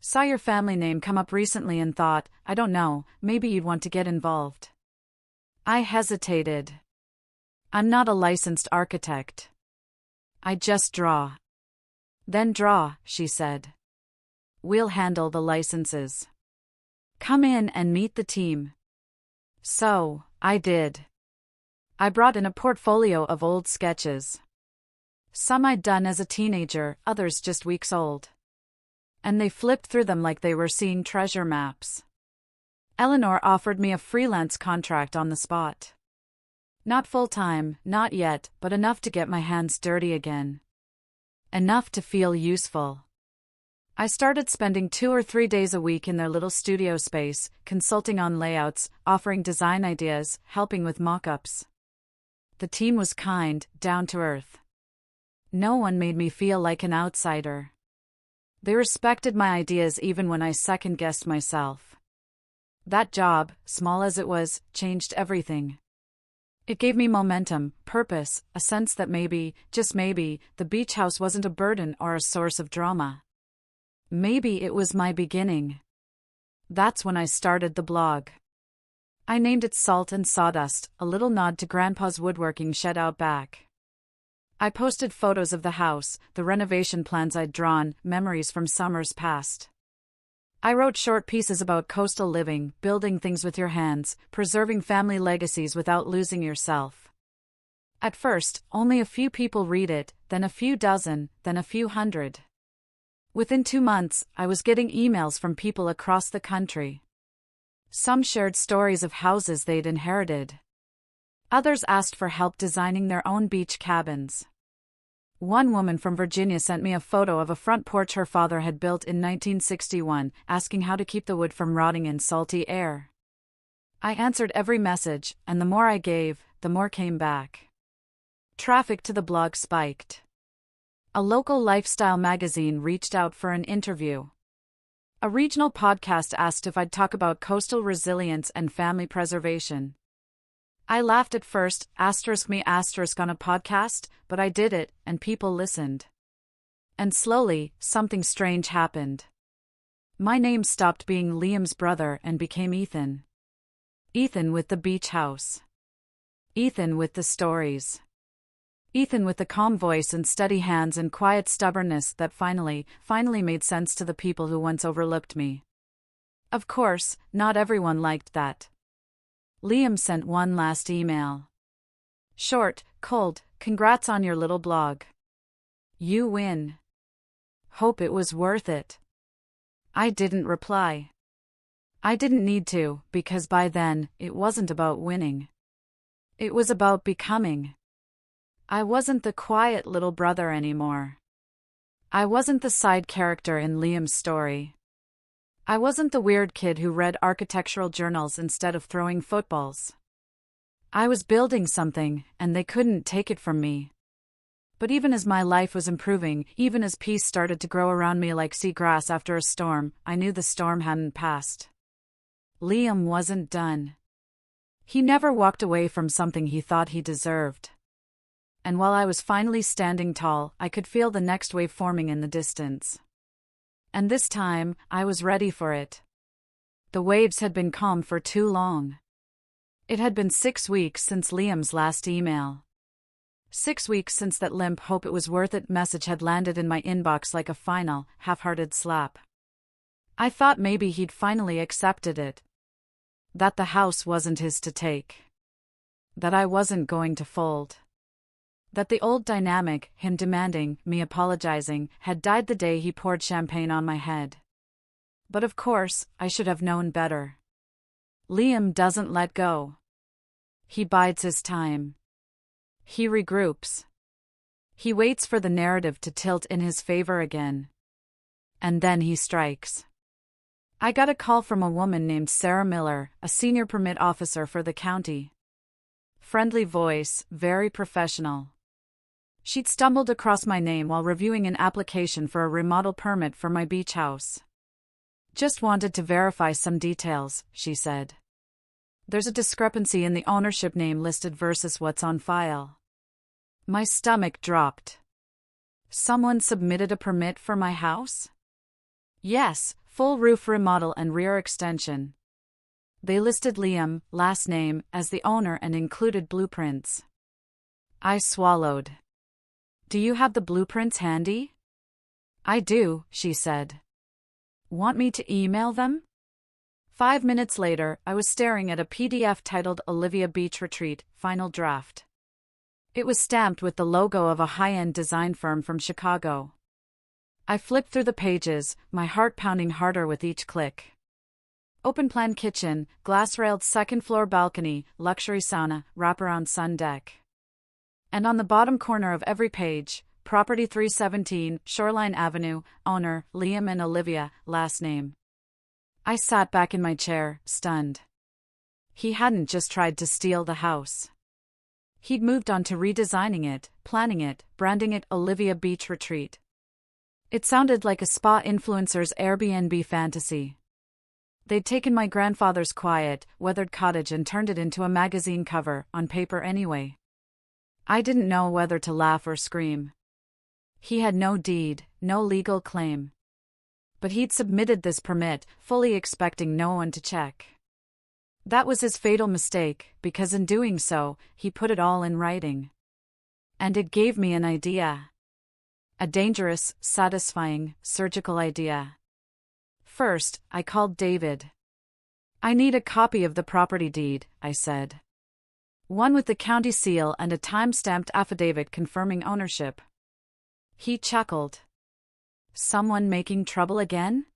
"Saw your family name come up recently and thought, I don't know, maybe you'd want to get involved." I hesitated. I'm not a licensed architect. I just draw. "Then draw," she said. "We'll handle the licenses. Come in and meet the team." So, I did. I brought in a portfolio of old sketches. Some I'd done as a teenager, others just weeks old. And they flipped through them like they were seeing treasure maps. Eleanor offered me a freelance contract on the spot. Not full-time, not yet, but enough to get my hands dirty again. Enough to feel useful. I started spending 2 or 3 days a week in their little studio space, consulting on layouts, offering design ideas, helping with mock-ups. The team was kind, down to earth. No one made me feel like an outsider. They respected my ideas even when I second-guessed myself. That job, small as it was, changed everything. It gave me momentum, purpose, a sense that maybe, just maybe, the beach house wasn't a burden or a source of drama. Maybe it was my beginning. That's when I started the blog. I named it Salt and Sawdust, a little nod to Grandpa's woodworking shed out back. I posted photos of the house, the renovation plans I'd drawn, memories from summers past. I wrote short pieces about coastal living, building things with your hands, preserving family legacies without losing yourself. At first, only a few people read it, then a few dozen, then a few hundred. Within 2 months, I was getting emails from people across the country. Some shared stories of houses they'd inherited. Others asked for help designing their own beach cabins. One woman from Virginia sent me a photo of a front porch her father had built in 1961, asking how to keep the wood from rotting in salty air. I answered every message, and the more I gave, the more came back. Traffic to the blog spiked. A local lifestyle magazine reached out for an interview. A regional podcast asked if I'd talk about coastal resilience and family preservation. I laughed at first, *me* on a podcast, but I did it, and people listened. And slowly, something strange happened. My name stopped being Liam's brother and became Ethan. Ethan with the beach house. Ethan with the stories. Ethan with the calm voice and steady hands and quiet stubbornness that finally made sense to the people who once overlooked me. Of course, not everyone liked that. Liam sent one last email. Short, cold, congrats on your little blog. You win. Hope it was worth it. I didn't reply. I didn't need to, because by then, it wasn't about winning. It was about becoming. I wasn't the quiet little brother anymore. I wasn't the side character in Liam's story. I wasn't the weird kid who read architectural journals instead of throwing footballs. I was building something, and they couldn't take it from me. But even as my life was improving, even as peace started to grow around me like seagrass after a storm, I knew the storm hadn't passed. Liam wasn't done. He never walked away from something he thought he deserved. And while I was finally standing tall, I could feel the next wave forming in the distance. And this time, I was ready for it. The waves had been calm for too long. It had been 6 weeks since Liam's last email. 6 weeks since that limp hope it was worth it message had landed in my inbox like a final, half-hearted slap. I thought maybe he'd finally accepted it. That the house wasn't his to take. That I wasn't going to fold. That the old dynamic, him demanding, me apologizing, had died the day he poured champagne on my head. But of course, I should have known better. Liam doesn't let go. He bides his time. He regroups. He waits for the narrative to tilt in his favor again. And then he strikes. I got a call from a woman named Sarah Miller, a senior permit officer for the county. Friendly voice, very professional. She'd stumbled across my name while reviewing an application for a remodel permit for my beach house. Just wanted to verify some details, she said. There's a discrepancy in the ownership name listed versus what's on file. My stomach dropped. Someone submitted a permit for my house? Yes, full roof remodel and rear extension. They listed Liam, last name, as the owner and included blueprints. I swallowed. Do you have the blueprints handy? I do, she said. Want me to email them? 5 minutes later, I was staring at a PDF titled Olivia Beach Retreat, Final Draft. It was stamped with the logo of a high-end design firm from Chicago. I flipped through the pages, my heart pounding harder with each click. Open-plan kitchen, glass-railed second-floor balcony, luxury sauna, wraparound sun deck. And on the bottom corner of every page, Property 317, Shoreline Avenue, owner, Liam and Olivia, last name. I sat back in my chair, stunned. He hadn't just tried to steal the house. He'd moved on to redesigning it, planning it, branding it Olivia Beach Retreat. It sounded like a spa influencer's Airbnb fantasy. They'd taken my grandfather's quiet, weathered cottage and turned it into a magazine cover, on paper anyway. I didn't know whether to laugh or scream. He had no deed, no legal claim. But he'd submitted this permit, fully expecting no one to check. That was his fatal mistake, because in doing so, he put it all in writing. And it gave me an idea. A dangerous, satisfying, surgical idea. First, I called David. I need a copy of the property deed, I said. One with the county seal and a time-stamped affidavit confirming ownership. He chuckled. Someone making trouble again?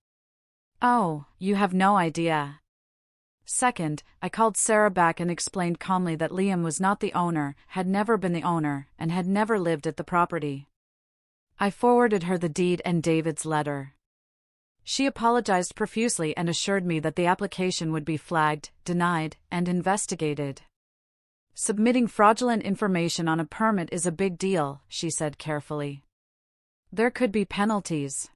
Oh, you have no idea. Second, I called Sarah back and explained calmly that Liam was not the owner, had never been the owner, and had never lived at the property. I forwarded her the deed and David's letter. She apologized profusely and assured me that the application would be flagged, denied, and investigated. Submitting fraudulent information on a permit is a big deal, she said carefully. There could be penalties.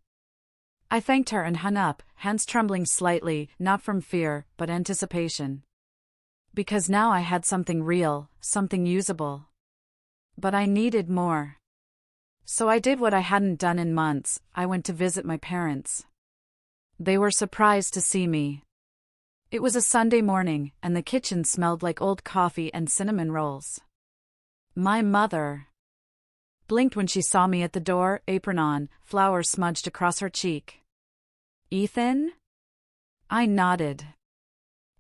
I thanked her and hung up, hands trembling slightly, not from fear, but anticipation. Because now I had something real, something usable. But I needed more. So I did what I hadn't done in months, I went to visit my parents. They were surprised to see me. It was a Sunday morning, and the kitchen smelled like old coffee and cinnamon rolls. My mother. blinked when she saw me at the door, apron on, flowers smudged across her cheek. "Ethan?" I nodded.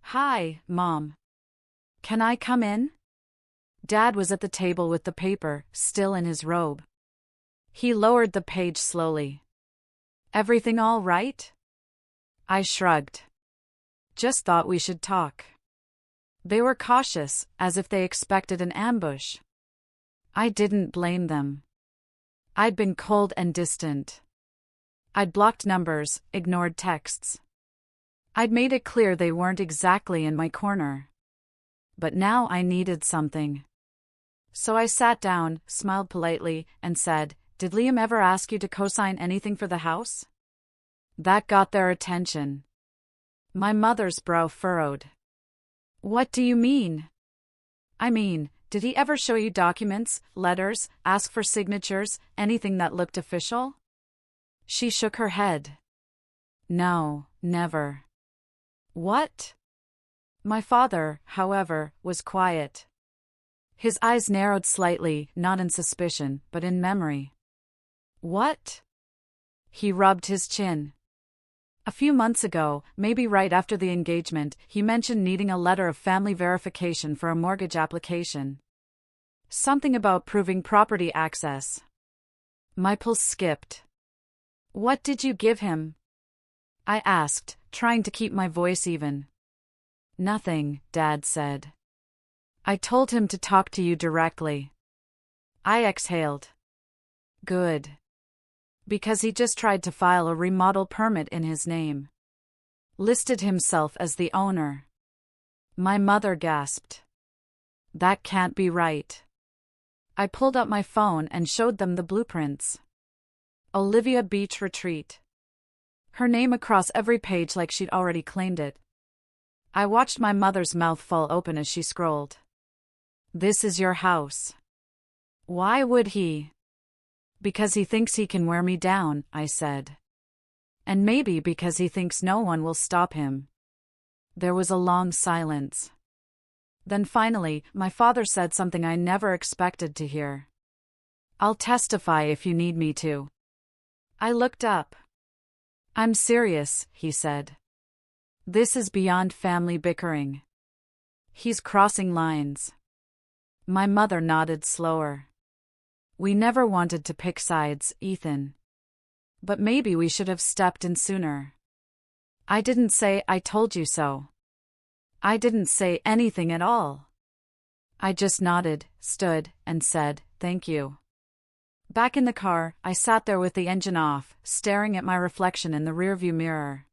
"Hi, Mom. Can I come in?" Dad was at the table with the paper, still in his robe. He lowered the page slowly. "Everything all right?" I shrugged. "Just thought we should talk." They were cautious, as if they expected an ambush. I didn't blame them. I'd been cold and distant. I'd blocked numbers, ignored texts. I'd made it clear they weren't exactly in my corner. But now I needed something. So I sat down, smiled politely, and said, "Did Liam ever ask you to co-sign anything for the house?" That got their attention. My mother's brow furrowed. "What do you mean?" "I mean, did he ever show you documents, letters, ask for signatures, anything that looked official?" She shook her head. "No, never." "What?" My father, however, was quiet. His eyes narrowed slightly, not in suspicion, but in memory. "What?" He rubbed his chin. "A few months ago, maybe right after the engagement, he mentioned needing a letter of family verification for a mortgage application. Something about proving property access." My pulse skipped. "What did you give him?" I asked, trying to keep my voice even. "Nothing," Dad said. "I told him to talk to you directly." I exhaled. Good. Because he just tried to file a remodel permit in his name. Listed himself as the owner. My mother gasped. "That can't be right." I pulled up my phone and showed them the blueprints. Olivia Beach Retreat. Her name across every page like she'd already claimed it. I watched my mother's mouth fall open as she scrolled. "This is your house." "Why would he?" "Because he thinks he can wear me down," I said. "And maybe because he thinks no one will stop him." There was a long silence. Then finally, my father said something I never expected to hear. "I'll testify if you need me to." I looked up. "I'm serious," he said. "This is beyond family bickering. He's crossing lines." My mother nodded slower. "We never wanted to pick sides, Ethan. But maybe we should have stepped in sooner." I didn't say "I told you so." I didn't say anything at all. I just nodded, stood, and said, "Thank you." Back in the car, I sat there with the engine off, staring at my reflection in the rearview mirror.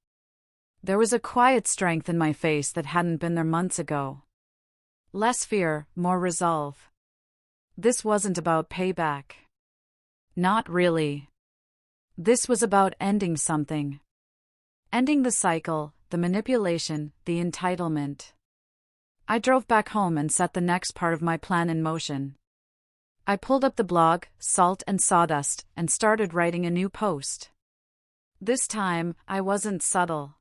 There was a quiet strength in my face that hadn't been there months ago. Less fear, more resolve. This wasn't about payback. Not really. This was about ending something. Ending the cycle, the manipulation, the entitlement. I drove back home and set the next part of my plan in motion. I pulled up the blog, Salt and Sawdust, and started writing a new post. This time, I wasn't subtle.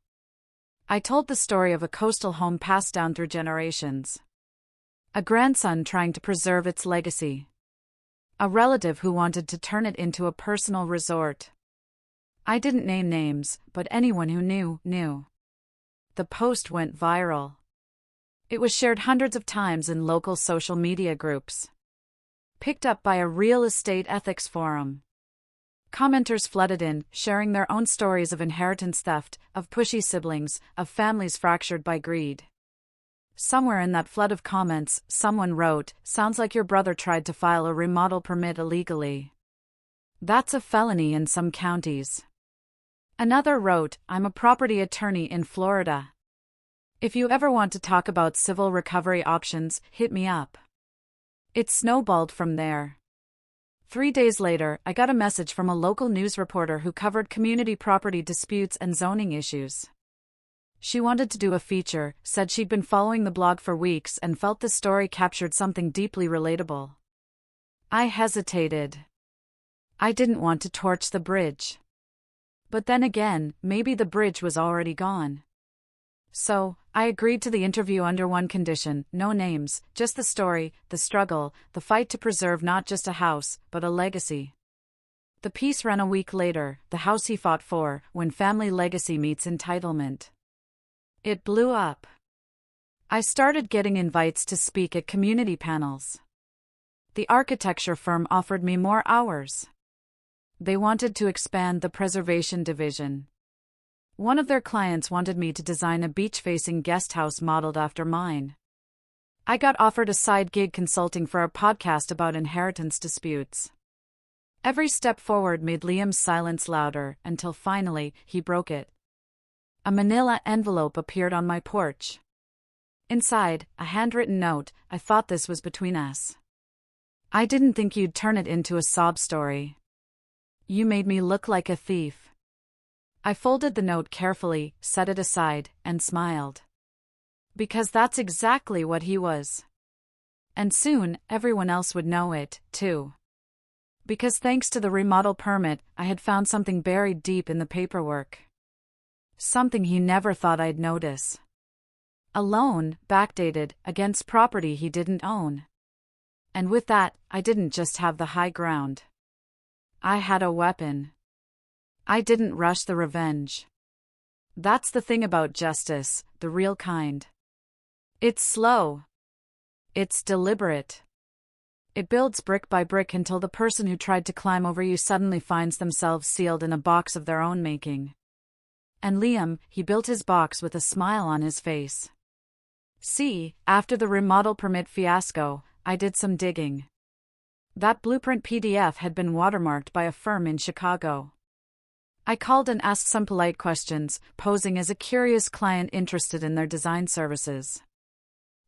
I told the story of a coastal home passed down through generations. A grandson trying to preserve its legacy. A relative who wanted to turn it into a personal resort. I didn't name names, but anyone who knew, knew. The post went viral. It was shared hundreds of times in local social media groups. Picked up by a real estate ethics forum. Commenters flooded in, sharing their own stories of inheritance theft, of pushy siblings, of families fractured by greed. Somewhere in that flood of comments, someone wrote, "Sounds like your brother tried to file a remodel permit illegally. That's a felony in some counties." Another wrote, "I'm a property attorney in Florida. If you ever want to talk about civil recovery options, hit me up." It snowballed from there. 3 days later, I got a message from a local news reporter who covered community property disputes and zoning issues. She wanted to do a feature, said she'd been following the blog for weeks and felt the story captured something deeply relatable. I hesitated. I didn't want to torch the bridge. But then again, maybe the bridge was already gone. So, I agreed to the interview under one condition: no names, just the story, the struggle, the fight to preserve not just a house, but a legacy. The piece ran a week later, The House He Fought For, When Family Legacy Meets Entitlement. It blew up. I started getting invites to speak at community panels. The architecture firm offered me more hours. They wanted to expand the preservation division. One of their clients wanted me to design a beach-facing guest house modeled after mine. I got offered a side gig consulting for a podcast about inheritance disputes. Every step forward made Liam's silence louder, until finally, he broke it. A manila envelope appeared on my porch. Inside, a handwritten note: I thought this was between us. I didn't think you'd turn it into a sob story. You made me look like a thief. I folded the note carefully, set it aside, and smiled. Because that's exactly what he was. And soon, everyone else would know it, too. Because thanks to the remodel permit, I had found something buried deep in the paperwork. Something he never thought I'd notice. A loan, backdated, against property he didn't own. And with that, I didn't just have the high ground. I had a weapon. I didn't rush the revenge. That's the thing about justice, the real kind. It's slow. It's deliberate. It builds brick by brick until the person who tried to climb over you suddenly finds themselves sealed in a box of their own making. And Liam, he built his box with a smile on his face. See, after the remodel permit fiasco, I did some digging. That blueprint PDF had been watermarked by a firm in Chicago. I called and asked some polite questions, posing as a curious client interested in their design services.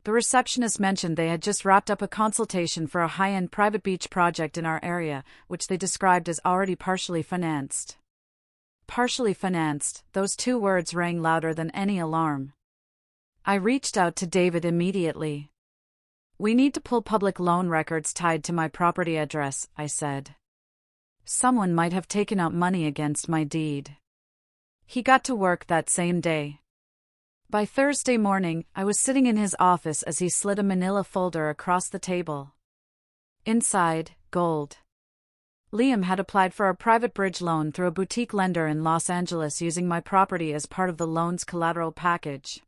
The receptionist mentioned they had just wrapped up a consultation for a high-end private beach project in our area, which they described as already partially financed. Partially financed, those two words rang louder than any alarm. I reached out to David immediately. We need to pull public loan records tied to my property address, I said. Someone might have taken out money against my deed. He got to work that same day. By Thursday morning, I was sitting in his office as he slid a manila folder across the table. Inside, gold. Liam had applied for a private bridge loan through a boutique lender in Los Angeles using my property as part of the loan's collateral package.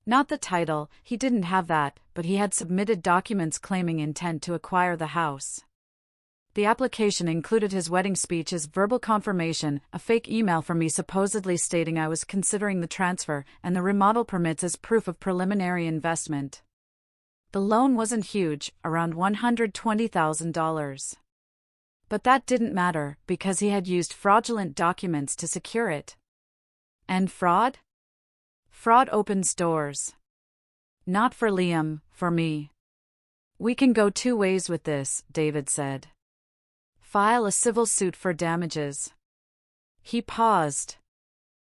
Not the title, he didn't have that, but he had submitted documents claiming intent to acquire the house. The application included his wedding speech as verbal confirmation, a fake email from me supposedly stating I was considering the transfer, and the remodel permits as proof of preliminary investment. The loan wasn't huge, around $120,000. But that didn't matter, because he had used fraudulent documents to secure it. And fraud? Fraud opens doors. Not for Liam, for me. We can go two ways with this, David said. File a civil suit for damages. He paused.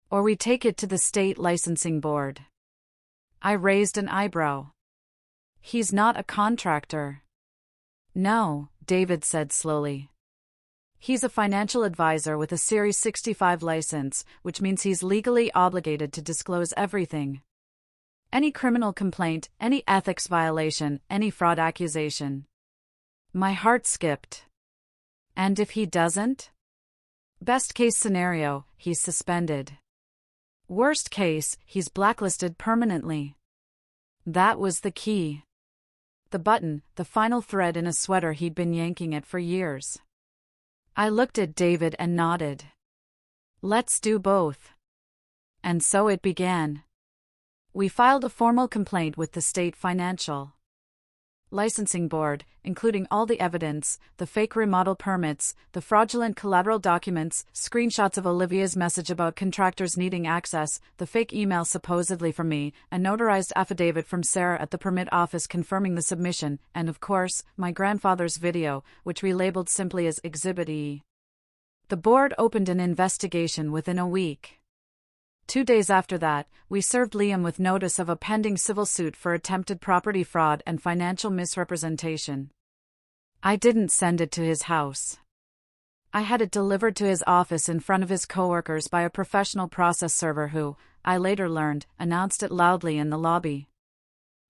Or we take it to the state licensing board. I raised an eyebrow. He's not a contractor. No, David said slowly. He's a financial advisor with a Series 65 license, which means he's legally obligated to disclose everything. Any criminal complaint, any ethics violation, any fraud accusation. My heart skipped. And if he doesn't? Best case scenario, he's suspended. Worst case, he's blacklisted permanently. That was the key. The button, the final thread in a sweater he'd been yanking at for years. I looked at David and nodded. Let's do both. And so it began. We filed a formal complaint with the state financial licensing board, including all the evidence, the fake remodel permits, the fraudulent collateral documents, screenshots of Olivia's message about contractors needing access, the fake email supposedly from me, a notarized affidavit from Sarah at the permit office confirming the submission, and of course, my grandfather's video, which we labeled simply as Exhibit E. The board opened an investigation within a week. 2 days after that, we served Liam with notice of a pending civil suit for attempted property fraud and financial misrepresentation. I didn't send it to his house. I had it delivered to his office in front of his coworkers by a professional process server who, I later learned, announced it loudly in the lobby.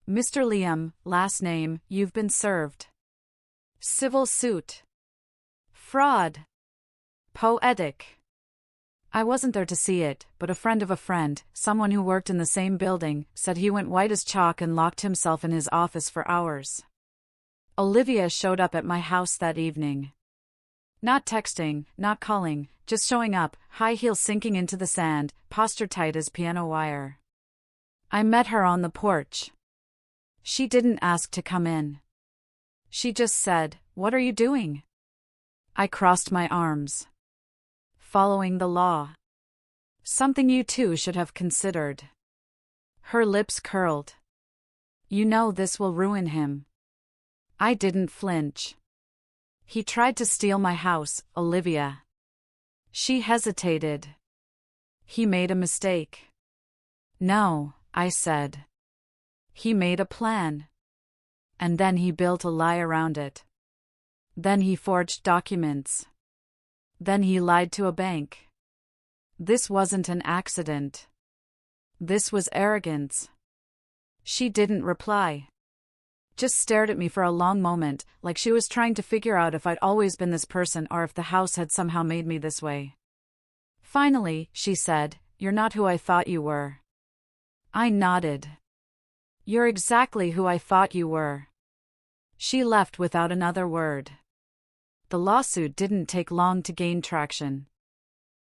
Mr. Liam, last name, you've been served. Civil suit. Fraud. Poetic. I wasn't there to see it, but a friend of a friend, someone who worked in the same building, said he went white as chalk and locked himself in his office for hours. Olivia showed up at my house that evening. Not texting, not calling, just showing up, high heels sinking into the sand, posture tight as piano wire. I met her on the porch. She didn't ask to come in. She just said, "What are you doing?" I crossed my arms. Following the law. Something you too should have considered. Her lips curled. You know this will ruin him. I didn't flinch. He tried to steal my house, Olivia. She hesitated. He made a mistake. No, I said. He made a plan. And then he built a lie around it. Then he forged documents. Then he lied to a bank. This wasn't an accident. This was arrogance. She didn't reply. Just stared at me for a long moment, like she was trying to figure out if I'd always been this person or if the house had somehow made me this way. Finally, she said, "You're not who I thought you were." I nodded. "You're exactly who I thought you were." She left without another word. The lawsuit didn't take long to gain traction.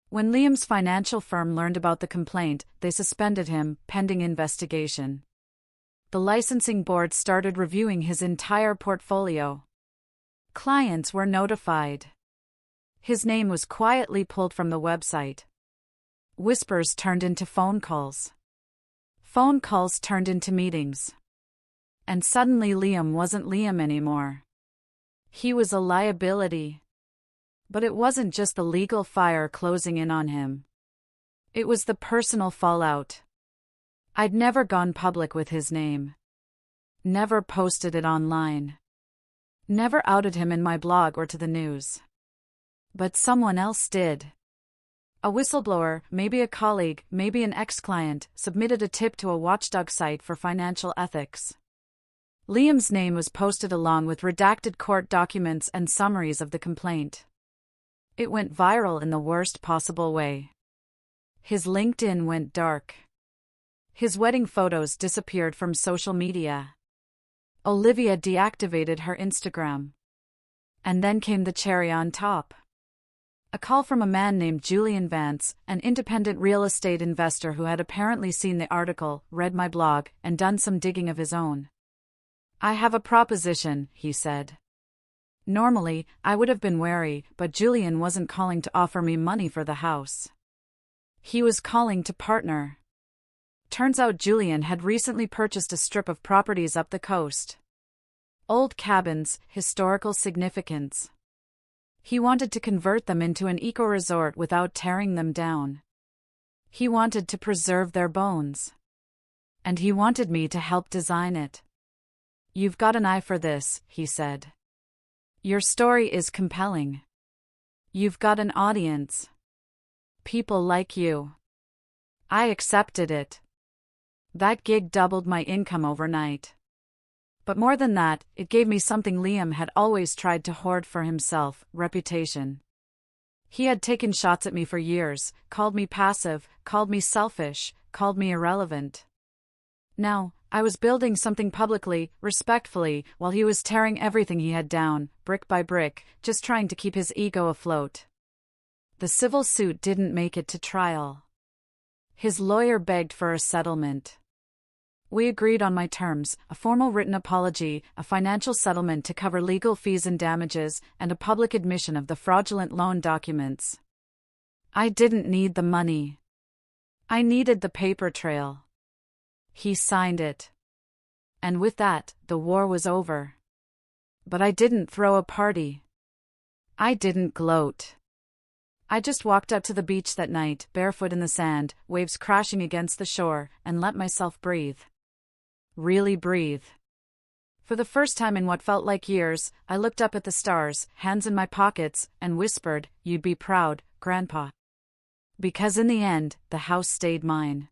When Liam's financial firm learned about the complaint, they suspended him, pending investigation. The licensing board started reviewing his entire portfolio. Clients were notified. His name was quietly pulled from the website. Whispers turned into phone calls. Phone calls turned into meetings. And suddenly Liam wasn't Liam anymore. He was a liability. But it wasn't just the legal fire closing in on him. It was the personal fallout. I'd never gone public with his name. Never posted it online. Never outed him in my blog or to the news. But someone else did. A whistleblower, maybe a colleague, maybe an ex-client, submitted a tip to a watchdog site for financial ethics. Liam's name was posted along with redacted court documents and summaries of the complaint. It went viral in the worst possible way. His LinkedIn went dark. His wedding photos disappeared from social media. Olivia deactivated her Instagram. And then came the cherry on top. A call from a man named Julian Vance, an independent real estate investor who had apparently seen the article, read my blog, and done some digging of his own. "I have a proposition," he said. Normally, I would have been wary, but Julian wasn't calling to offer me money for the house. He was calling to partner. Turns out Julian had recently purchased a strip of properties up the coast. Old cabins, historical significance. He wanted to convert them into an eco-resort without tearing them down. He wanted to preserve their bones. And he wanted me to help design it. "You've got an eye for this," he said. "Your story is compelling. You've got an audience. People like you." I accepted it. That gig doubled my income overnight. But more than that, it gave me something Liam had always tried to hoard for himself: reputation. He had taken shots at me for years, called me passive, called me selfish, called me irrelevant. Now, I was building something publicly, respectfully, while he was tearing everything he had down, brick by brick, just trying to keep his ego afloat. The civil suit didn't make it to trial. His lawyer begged for a settlement. We agreed on my terms: a formal written apology, a financial settlement to cover legal fees and damages, and a public admission of the fraudulent loan documents. I didn't need the money. I needed the paper trail. He signed it. And with that, the war was over. But I didn't throw a party. I didn't gloat. I just walked up to the beach that night, barefoot in the sand, waves crashing against the shore, and let myself breathe. Really breathe. For the first time in what felt like years, I looked up at the stars, hands in my pockets, and whispered, "You'd be proud, Grandpa." Because in the end, the house stayed mine.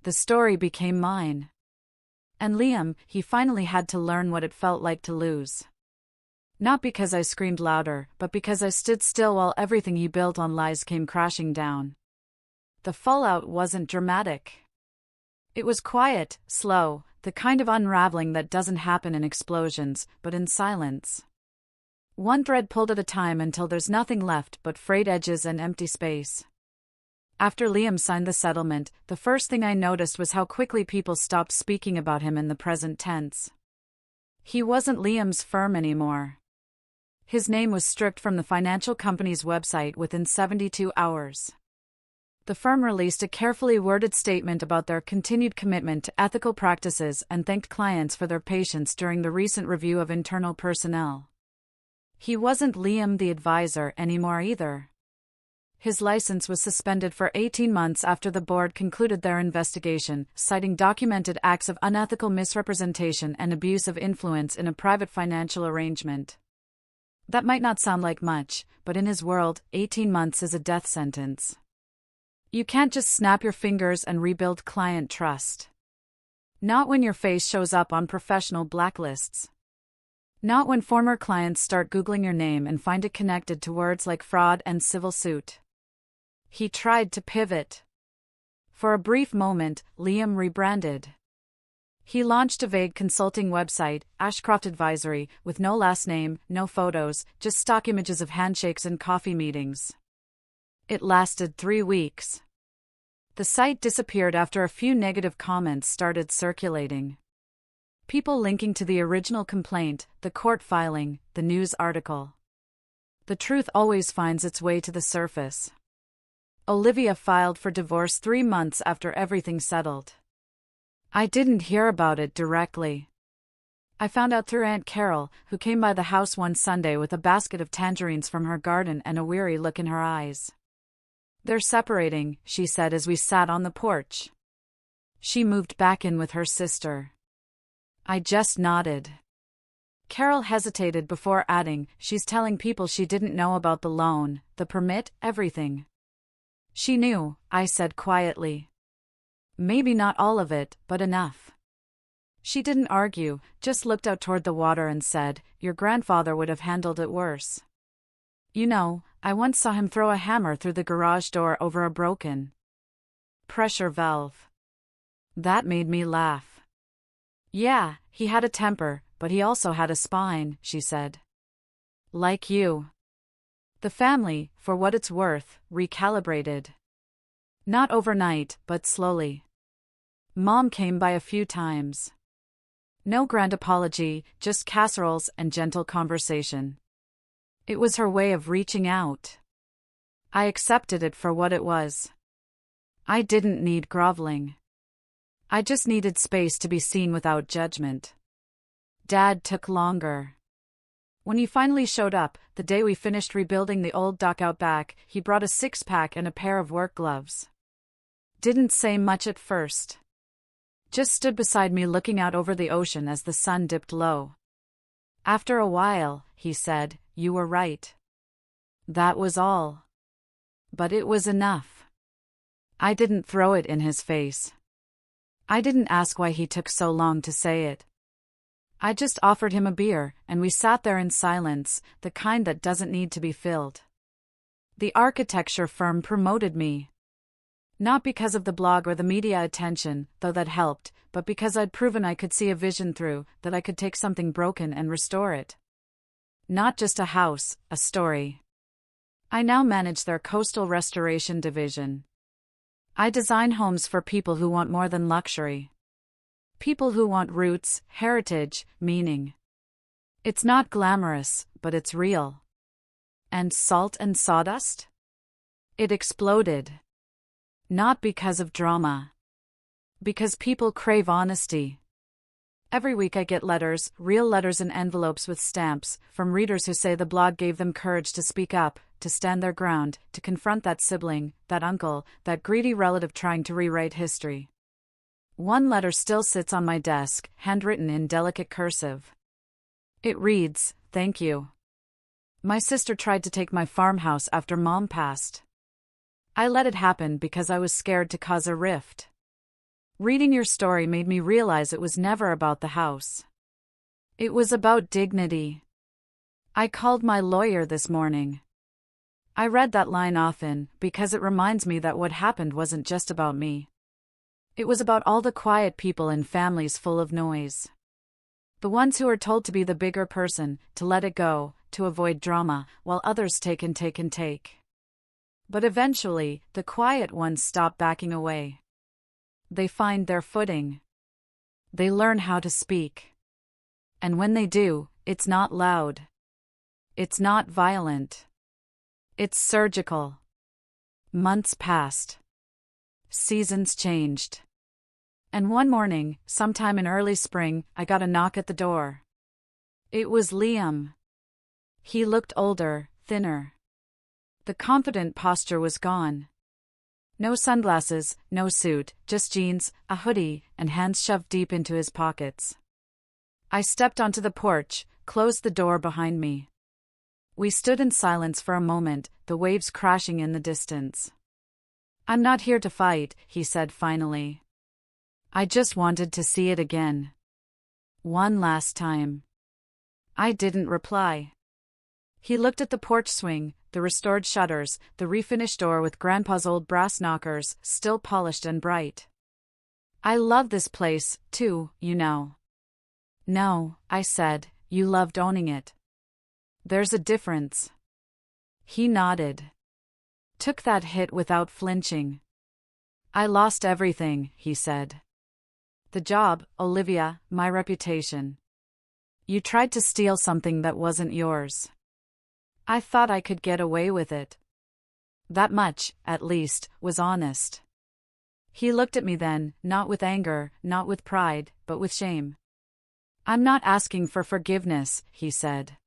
The story became mine. And Liam, he finally had to learn what it felt like to lose. Not because I screamed louder, but because I stood still while everything he built on lies came crashing down. The fallout wasn't dramatic. It was quiet, slow, the kind of unraveling that doesn't happen in explosions, but in silence. One thread pulled at a time until there's nothing left but frayed edges and empty space. After Liam signed the settlement, the first thing I noticed was how quickly people stopped speaking about him in the present tense. He wasn't Liam's firm anymore. His name was stripped from the financial company's website within 72 hours. The firm released a carefully worded statement about their continued commitment to ethical practices and thanked clients for their patience during the recent review of internal personnel. He wasn't Liam the advisor anymore either. His license was suspended for 18 months after the board concluded their investigation, citing documented acts of unethical misrepresentation and abuse of influence in a private financial arrangement. That might not sound like much, but in his world, 18 months is a death sentence. You can't just snap your fingers and rebuild client trust. Not when your face shows up on professional blacklists. Not when former clients start Googling your name and find it connected to words like fraud and civil suit. He tried to pivot. For a brief moment, Liam rebranded. He launched a vague consulting website, Ashcroft Advisory, with no last name, no photos, just stock images of handshakes and coffee meetings. It lasted 3 weeks. The site disappeared after a few negative comments started circulating. People linking to the original complaint, the court filing, the news article. The truth always finds its way to the surface. Olivia filed for divorce 3 months after everything settled. I didn't hear about it directly. I found out through Aunt Carol, who came by the house one Sunday with a basket of tangerines from her garden and a weary look in her eyes. They're separating, she said as we sat on the porch. She moved back in with her sister. I just nodded. Carol hesitated before adding, she's telling people she didn't know about the loan, the permit, everything. She knew, I said quietly. Maybe not all of it, but enough. She didn't argue, just looked out toward the water and said, your grandfather would have handled it worse. You know, I once saw him throw a hammer through the garage door over a broken pressure valve. That made me laugh. Yeah, he had a temper, but he also had a spine, she said. Like you. The family, for what it's worth, recalibrated. Not overnight, but slowly. Mom came by a few times. No grand apology, just casseroles and gentle conversation. It was her way of reaching out. I accepted it for what it was. I didn't need groveling. I just needed space to be seen without judgment. Dad took longer. When he finally showed up, the day we finished rebuilding the old dock out back, he brought a 6-pack and a pair of work gloves. Didn't say much at first. Just stood beside me looking out over the ocean as the sun dipped low. After a while, he said, you were right. That was all. But it was enough. I didn't throw it in his face. I didn't ask why he took so long to say it. I just offered him a beer, and we sat there in silence, the kind that doesn't need to be filled. The architecture firm promoted me. Not because of the blog or the media attention, though that helped, but because I'd proven I could see a vision through, that I could take something broken and restore it. Not just a house, a story. I now manage their coastal restoration division. I design homes for people who want more than luxury. People who want roots, heritage, meaning. It's not glamorous, but it's real. And salt and sawdust? It exploded. Not because of drama. Because people crave honesty. Every week I get letters, real letters in envelopes with stamps, from readers who say the blog gave them courage to speak up, to stand their ground, to confront that sibling, that uncle, that greedy relative trying to rewrite history. One letter still sits on my desk, handwritten in delicate cursive. It reads, "Thank you. My sister tried to take my farmhouse after Mom passed. I let it happen because I was scared to cause a rift. Reading your story made me realize it was never about the house. It was about dignity. I called my lawyer this morning. I read that line often because it reminds me that what happened wasn't just about me. It was about all the quiet people in families full of noise. The ones who are told to be the bigger person, to let it go, to avoid drama, while others take and take and take. But eventually, the quiet ones stop backing away. They find their footing. They learn how to speak. And when they do, it's not loud. It's not violent. It's surgical. Months passed. Seasons changed. And one morning, sometime in early spring, I got a knock at the door. It was Liam. He looked older, thinner. The confident posture was gone. No sunglasses, no suit, just jeans, a hoodie, and hands shoved deep into his pockets. I stepped onto the porch, closed the door behind me. We stood in silence for a moment, the waves crashing in the distance. "I'm not here to fight," he said finally. "I just wanted to see it again. One last time." I didn't reply. He looked at the porch swing, the restored shutters, the refinished door with Grandpa's old brass knockers, still polished and bright. "I love this place, too, you know." "No," I said, "you loved owning it. There's a difference." He nodded. Took that hit without flinching. "I lost everything," he said. "The job, Olivia, my reputation. You tried to steal something that wasn't yours. I thought I could get away with it. That much, at least, was honest." He looked at me then, not with anger, not with pride, but with shame. "I'm not asking for forgiveness," he said.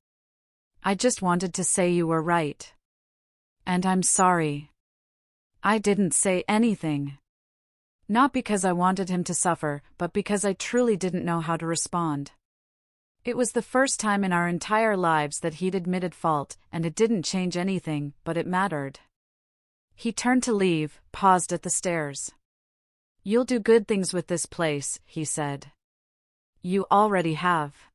"I just wanted to say you were right. And I'm sorry. I didn't say anything. Not because I wanted him to suffer, but because I truly didn't know how to respond." It was the first time in our entire lives that he'd admitted fault, and it didn't change anything, but it mattered. He turned to leave, paused at the stairs. "You'll do good things with this place," he said. "You already have."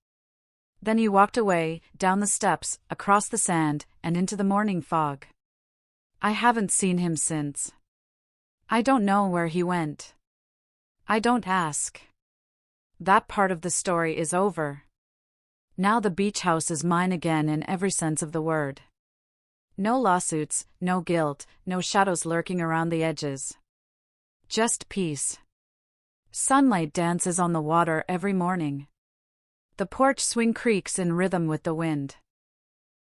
Then he walked away, down the steps, across the sand, and into the morning fog. I haven't seen him since. I don't know where he went. I don't ask. That part of the story is over. Now the beach house is mine again in every sense of the word. No lawsuits, no guilt, no shadows lurking around the edges. Just peace. Sunlight dances on the water every morning. The porch swing creaks in rhythm with the wind.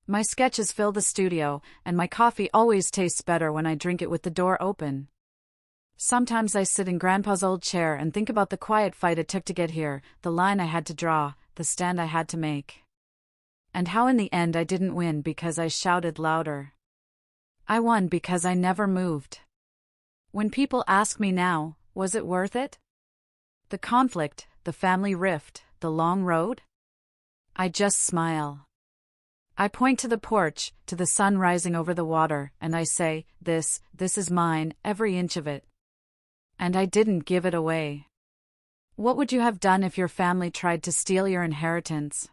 My sketches fill the studio, and my coffee always tastes better when I drink it with the door open. Sometimes I sit in Grandpa's old chair and think about the quiet fight it took to get here, the line I had to draw, the stand I had to make. And how in the end I didn't win because I shouted louder. I won because I never moved. When people ask me now, was it worth it? The conflict, the family rift, the long road? I just smile. I point to the porch, to the sun rising over the water, and I say, this is mine, every inch of it. And I didn't give it away. What would you have done if your family tried to steal your inheritance?